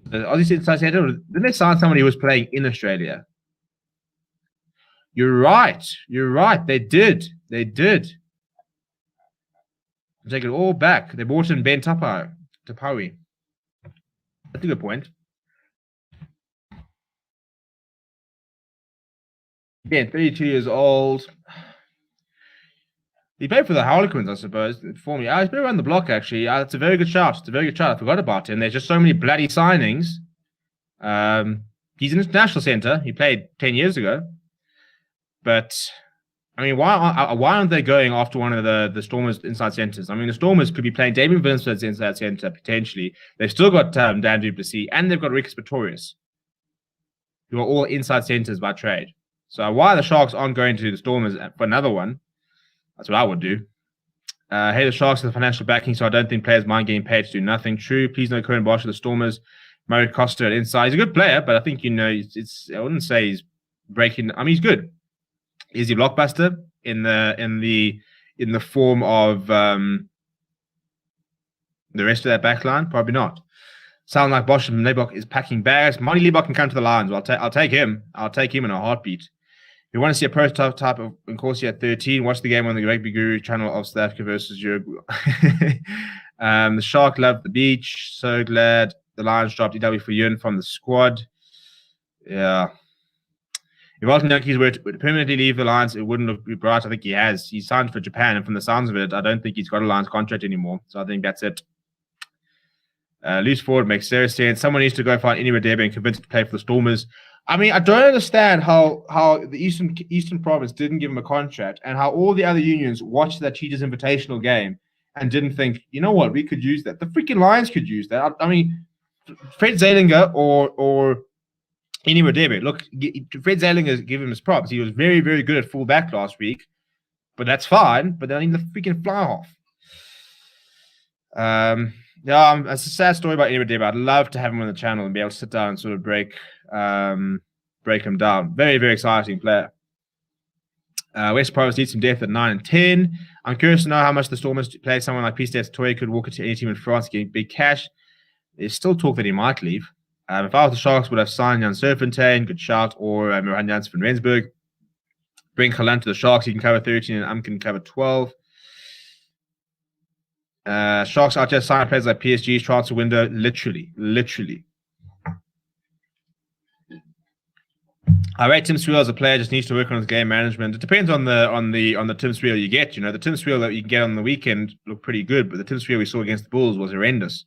The Aussie inside centre. Didn't they sign somebody who was playing in Australia? You're right. They did. Take it all back. They brought in Ben Tapawi. That's a good point. Again, 32 years old. He played for the Harlequins, I suppose. For me, he's been around the block, actually. It's a very good shot. I forgot about him. There's just so many bloody signings. He's an international centre. He played 10 years ago. But I mean, why aren't they going after one of the Stormers inside centers? I mean, the Stormers could be playing Damien Vincent's inside center potentially. They've still got Dan du Plessis and they've got Rick's Pretorius, who are all inside centers by trade. So why the Sharks aren't going to the Stormers for another one? That's what I would do. Hey, the Sharks have the financial backing, so I don't think players mind getting paid to do nothing. True. Please no Cohen Bosch of the Stormers. Murray Costa at inside. He's a good player, but I think it's I wouldn't say he's breaking. I mean, he's good. Is he blockbuster in the form of the rest of that back line? Probably not. Sound like Bosch and Leibach is packing bags. Marty Leibach can come to the Lions. Well, I'll take him. I'll take him in a heartbeat. If you want to see a prototype type of Nkosi at 13, watch the game on the Rugby Guru channel of South Africa versus Uruguay. The Shark loved the beach. So glad the Lions dropped EW for Yun from the squad. Yeah. If Walton Yankees were to permanently leave the Lions, it wouldn't look bright. I think he has. He signed for Japan, and from the sounds of it, I don't think he's got a Lions contract anymore. So I think that's it. Loose forward makes serious sense. Someone needs to go find any Radebe and convince him to play for the Stormers. I mean, I don't understand how the Eastern Province didn't give him a contract and how all the other unions watched that Cheetahs Invitational game and didn't think, you know what, we could use that. The freaking Lions could use that. I mean, Fred Zalinger or Any Radebe. Look, Fred Zalinger, give him his props. He was very, very good at fullback last week, but that's fine. But then I need the freaking fly half. Yeah, it's a sad story about Any Radebe. I'd love to have him on the channel and be able to sit down and sort of break him down. Very, very exciting player. West Province needs some depth at 9 and 10. I'm curious to know how much the Stormers play someone like Piste Toy could walk into any team in France getting big cash. There's still talk that he might leave. If I was the Sharks, would have signed Jan Serfontein, good shout, or Miran Janssen from Rensburg. Bring Kalan to the Sharks. He can cover 13 and Am can cover 12. Sharks out there signing players like PSG's transfer window. Literally. I rate Tim Swiel as a player, just needs to work on his game management. It depends on the Tim Swiel you get. You know, the Tim Swiel that you can get on the weekend looked pretty good, but the Tim Swiel we saw against the Bulls was horrendous.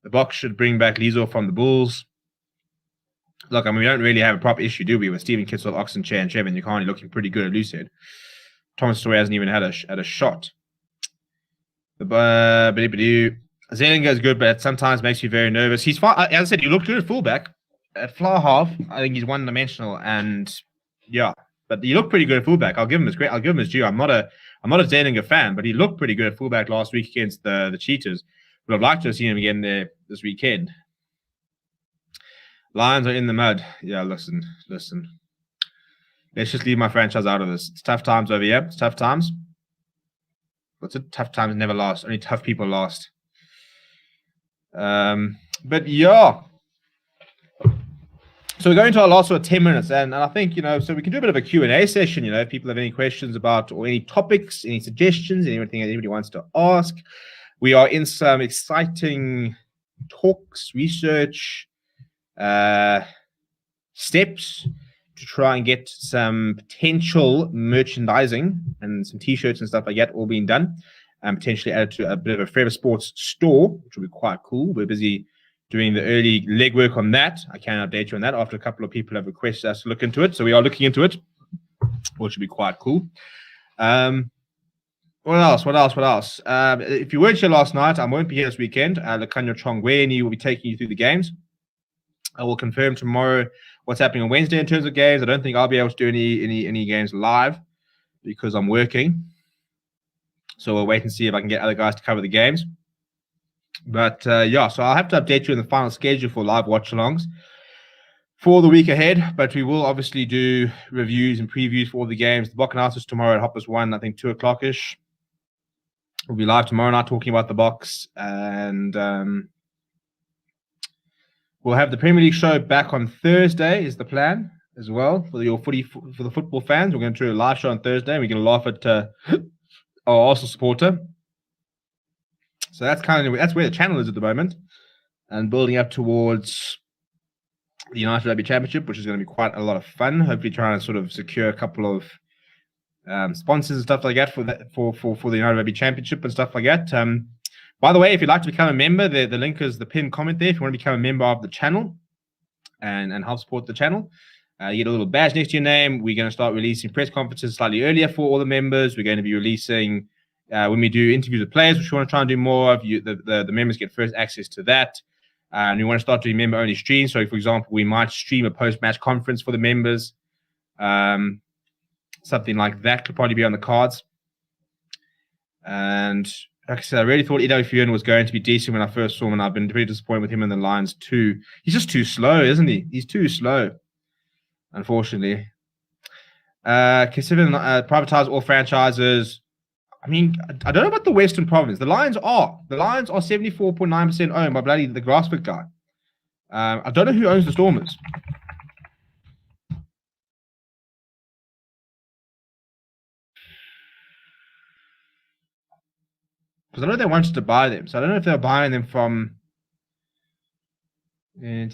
The Box should bring back Lizo from the Bulls. Look, I mean, we don't really have a proper issue, do we? With Stephen Kitzel, Oxenchair, and Trevin Yukani looking pretty good at loosehead. Thomas Story hasn't even had a shot. Zelinger is good, but sometimes makes you very nervous. He's fine. As I said, he looked good at fullback. At fly half, I think he's one-dimensional, and yeah, but he looked pretty good at fullback. I'll give him his due. I'm not a Zelinger fan, but he looked pretty good at fullback last week against the Cheetahs. But I'd like to have seen him again there this weekend. Lions are in the mud. Yeah, listen. Let's just leave my franchise out of this. It's tough times over here. It's tough times. What's it? Tough times never last. Only tough people last. But yeah. So we're going to our last sort of 10 minutes, and I think, so we can do a bit of a Q&A session, if people have any questions about, or any topics, any suggestions, anything anybody wants to ask. We are in some exciting talks, research, steps to try and get some potential merchandising and some T-shirts and stuff like that all being done, and potentially added to a bit of a Forever Sports store, which will be quite cool. We're busy doing the early legwork on that. I can update you on that after a couple of people have requested us to look into it. So we are looking into it, which should be quite cool. What else? If you weren't here last night, I won't be here this weekend. Lakanyo Chongweni will be taking you through the games. I will confirm tomorrow what's happening on Wednesday in terms of games. I don't think I'll be able to do any games live because I'm working. So we'll wait and see if I can get other guys to cover the games. But so I'll have to update you on the final schedule for live watch-alongs for the week ahead. But we will obviously do reviews and previews for all the games. The Box is tomorrow at Hoppers 1, I think 2 o'clock-ish. We'll be live tomorrow night talking about the Box. And we'll have the Premier League show back on Thursday is the plan as well for the football fans. We're going to do a live show on Thursday. And we're going to laugh at our Arsenal supporter. So that's where the channel is at the moment, and building up towards the United Rugby Championship, which is going to be quite a lot of fun. Hopefully, trying to sort of secure a couple of sponsors and stuff like that for the United Rugby Championship and stuff like that. By the way, if you'd like to become a member, the link is the pinned comment there. If you want to become a member of the channel and help support the channel, You get a little badge next to your name. We're going to start releasing press conferences slightly earlier for all the members. We're going to be releasing when we do interviews with players, which we want to try and do more of. The members get first access to that. And we want to start doing member-only streams. So, for example, we might stream a post-match conference for the members. Something like that could probably be on the cards. And like I said, I really thought Ido Fiona was going to be decent when I first saw him, and I've been pretty disappointed with him in the Lions too. He's just too slow, isn't he? He's too slow, unfortunately. Considering privatize all franchises. I mean, I don't know about the Western Province. The Lions are 74.9% owned by bloody the Grassford guy. I don't know who owns the Stormers. Because I know they wanted to buy them. So I don't know if they're buying them from... Because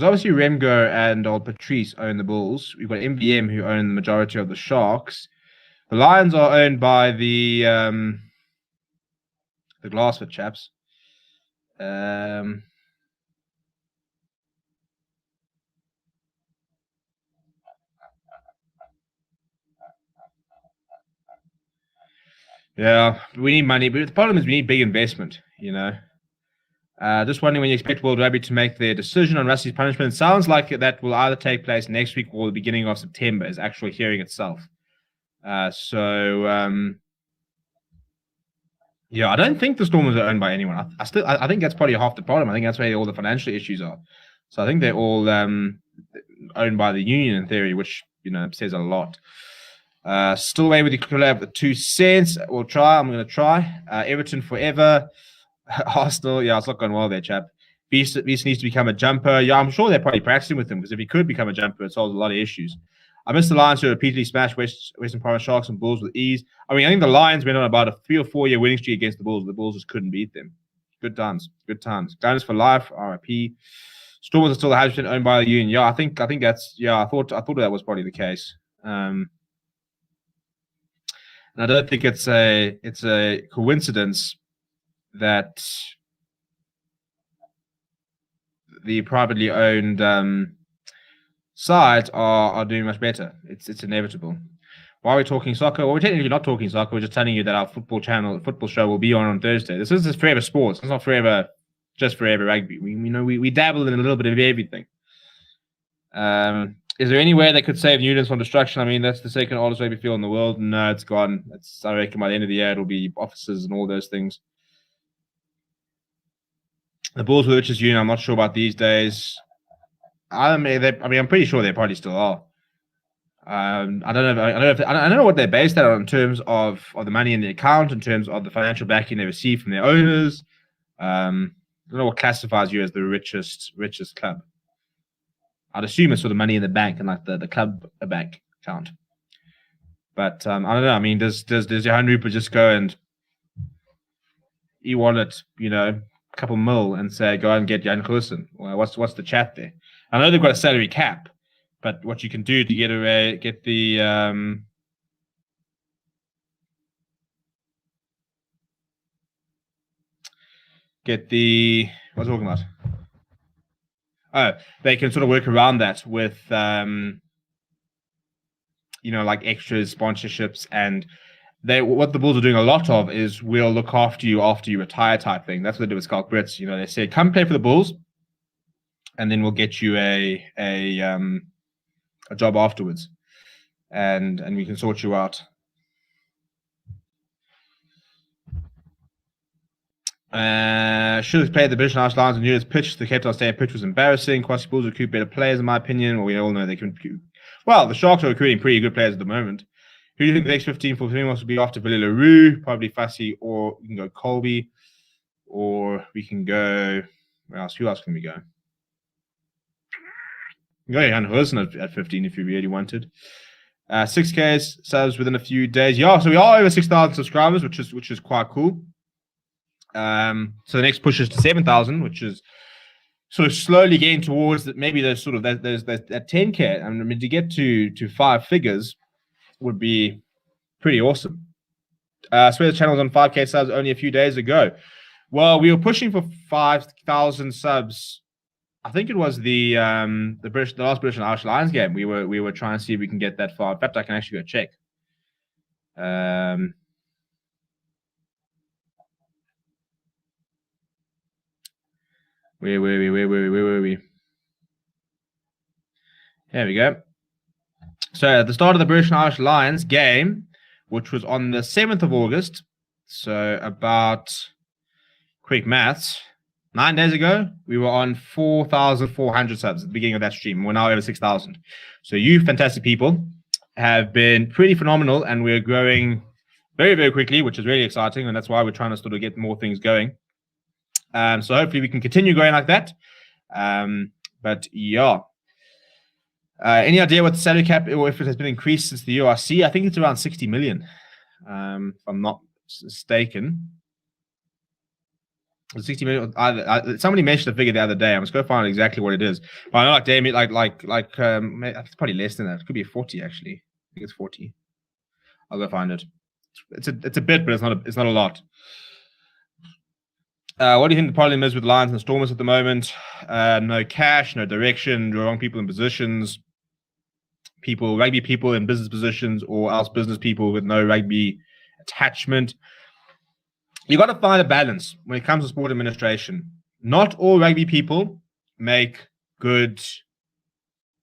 obviously Remgo and old Patrice own the Bulls. We've got MBM who own the majority of the Sharks. The Lions are owned by the Glassford chaps. Yeah, we need money, but the problem is we need big investment, you know. Just wondering when you expect World Rugby to make their decision on Rusty's punishment. It sounds like that will either take place next week or the beginning of September, is actual hearing itself. Yeah, I don't think the Stormers are owned by anyone. I think that's probably half the problem. I think that's where all the financial issues are. So I think they're all owned by the union in theory, which says a lot. Still away with the collab with 2 cents. We'll try. I'm going to try. Everton forever. Arsenal. Yeah, it's not going well there, chap. Beast needs to become a jumper. Yeah, I'm sure they're probably practicing with him because if he could become a jumper, it solves a lot of issues. I miss the Lions who repeatedly smashed Western Province Sharks and Bulls with ease. I mean, I think the Lions went on about a 3 or 4 year winning streak against the Bulls. The Bulls just couldn't beat them. Good times. Good times. Guidance for life. RIP. Stormers are still 100% owned by the union. Yeah, I think that's. Yeah, I thought that was probably the case. And I don't think it's a coincidence that the privately owned sides are doing much better. It's inevitable. Why are we talking soccer? Well, we're technically not talking soccer. We're just telling you that our football show will be on Thursday. This is Forever Sports. It's not just Forever Rugby. We dabble in a little bit of everything. Is there any way they could save Newlands from destruction? I mean, that's the second oldest rugby field in the world. No, it's gone. I reckon by the end of the year, it'll be offices and all those things. The Bulls were the richest union. I'm not sure about these days. I'm pretty sure they probably still are. I don't know what they're based at in terms of the money in the account, in terms of the financial backing they receive from their owners. I don't know what classifies you as the richest club. I'd assume it's sort of money in the bank and like the club bank account. But I don't know. I mean, does Johan Rupert just go and e-wallet, a couple mil and say, go and get Jan Klussen? Well, what's the chat there? I know they've got a salary cap, but what you can do to get the what's I talking about? Oh, they can sort of work around that with like extras, sponsorships, and what the Bulls are doing a lot of is we'll look after you retire type thing. That's what they do with Schalk Brits. They say come play for the Bulls, and then we'll get you a job afterwards, and we can sort you out. Should have played the British National Lions and Newlands pitch. The Cape Town Stadium pitch was embarrassing. Quasi Bulls recruit better players, in my opinion. Well, we all know they can recruit. Well, the Sharks are recruiting pretty good players at the moment. Who do you think the next 15 for Springboks will be after Billy LaRue? Probably Fussy, or we can go Colby, or we can go. Where else? Who else can we go? We can go Jan Hussen at 15 if you really wanted. 6K subs within a few days. Yeah, so we are over 6,000 subscribers, which is quite cool. So the next push is to 7,000, which is sort of slowly getting towards that. Maybe there's sort of that 10K. I mean, to get to 5 figures would be pretty awesome. Swear the channel was on 5K subs only a few days ago. Well, we were pushing for 5,000 subs I think it was the last British and Irish Lions game. We were trying to see if we can get that far. In fact, I can actually go check. Where were we? There we go. So at the start of the British and Irish Lions game, which was on the 7th of August, so about quick maths, 9 days ago, we were on 4,400 subs at the beginning of that stream. We're now over 6,000. So you fantastic people have been pretty phenomenal, and we're growing very, very quickly, which is really exciting, and that's why we're trying to sort of get more things going. So hopefully we can continue going like that. But yeah. Any idea what the salary cap, or if it has been increased since the URC? I think it's around 60 million, if I'm not mistaken. 60 million. Somebody mentioned the figure the other day. I was going to find out exactly what it is. But I know, like Damien, it's probably less than that. It could be 40 actually. I think it's 40. I'll go find it. It's a bit, but it's not a lot. What do you think the problem is with Lions and Stormers at the moment? No cash, no direction, wrong people in positions, rugby people in business positions, or else business people with no rugby attachment. You got to find a balance when it comes to sport administration. Not all rugby people make good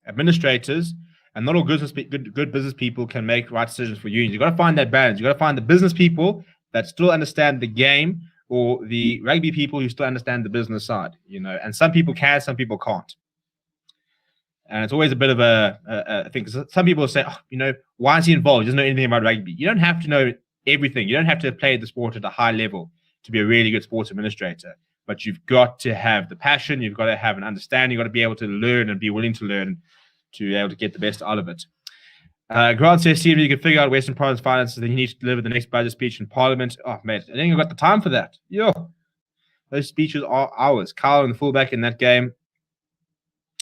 administrators, and not all good business people can make right decisions for unions. You got to find that balance. You got to find the business people that still understand the game, or the rugby people who still understand the business side. And some people can, some people can't. And it's always a bit of a thing. Some people say, why is he involved? He doesn't know anything about rugby. You don't have to know everything. You don't have to play the sport at a high level to be a really good sports administrator. But you've got to have the passion. You've got to have an understanding. You've got to be able to learn and be willing to learn to be able to get the best out of it. Grant says, Steve, you can figure out Western Province finances, then you need to deliver the next budget speech in Parliament. Oh, mate, I think I've got the time for that. Yo, those speeches are hours. Kyle and the fullback in that game.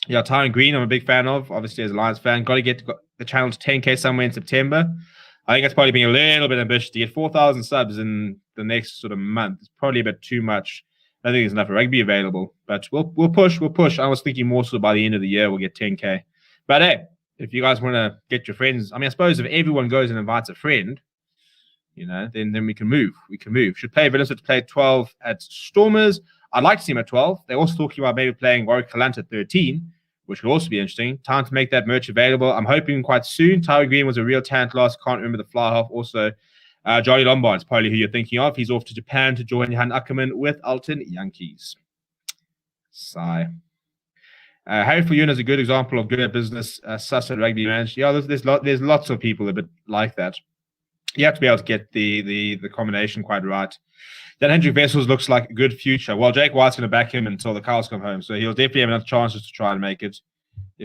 Yeah, Tyron Green, I'm a big fan of, obviously, as a Lions fan. Got to get the channel to 10K somewhere in September. I think that's probably being a little bit ambitious. To get 4,000 subs in the next sort of month is probably a bit too much. I don't think there's enough rugby available, but we'll push. I was thinking more so by the end of the year we'll get 10K. But hey, if you guys want to get your friends, I suppose if everyone goes and invites a friend, then we can move. Should play Village to play 12 at Stormers. I'd like to see him at 12. They're also talking about maybe playing Warwick Callant at 13, which would also be interesting. Time to make that merch available. I'm hoping quite soon. Tyler Green was a real talent last. Can't remember the fly half. Also, Johnny Lombard is probably who you're thinking of. He's off to Japan to join Johan Ackerman with Alton Yankees. Sigh. Harry Fulune is a good example of good at business. Sus at rugby managed. Yeah, there's lots of people a bit like that. You have to be able to get the combination quite right. Then Hendrik Vessels looks like a good future. Well, Jake White's going to back him until the cows come home, so he'll definitely have enough chances to try and make it.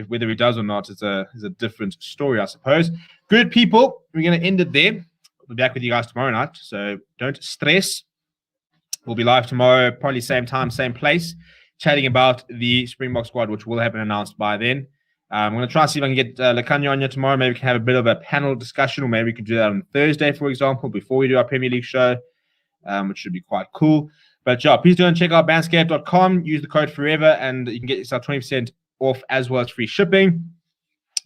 Whether he does or not is a different story, I suppose. Good people, we're going to end it there. We'll be back with you guys tomorrow night, so don't stress. We'll be live tomorrow, probably same time, same place, chatting about the Springbok squad, which will have been announced by then. I'm going to try and see if I can get Lekanya on here tomorrow. Maybe we can have a bit of a panel discussion, or maybe we could do that on Thursday, for example, before we do our Premier League show, which should be quite cool. But yeah, please do check out bandscape.com. Use the code forever, and you can get yourself 20% off as well as free shipping.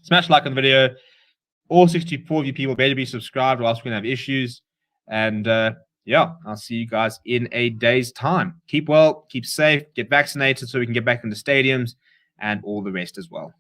Smash like on the video. All 64 of you people better be subscribed, or else we're going to have issues. And yeah, I'll see you guys in a day's time. Keep well, keep safe, get vaccinated so we can get back into stadiums and all the rest as well.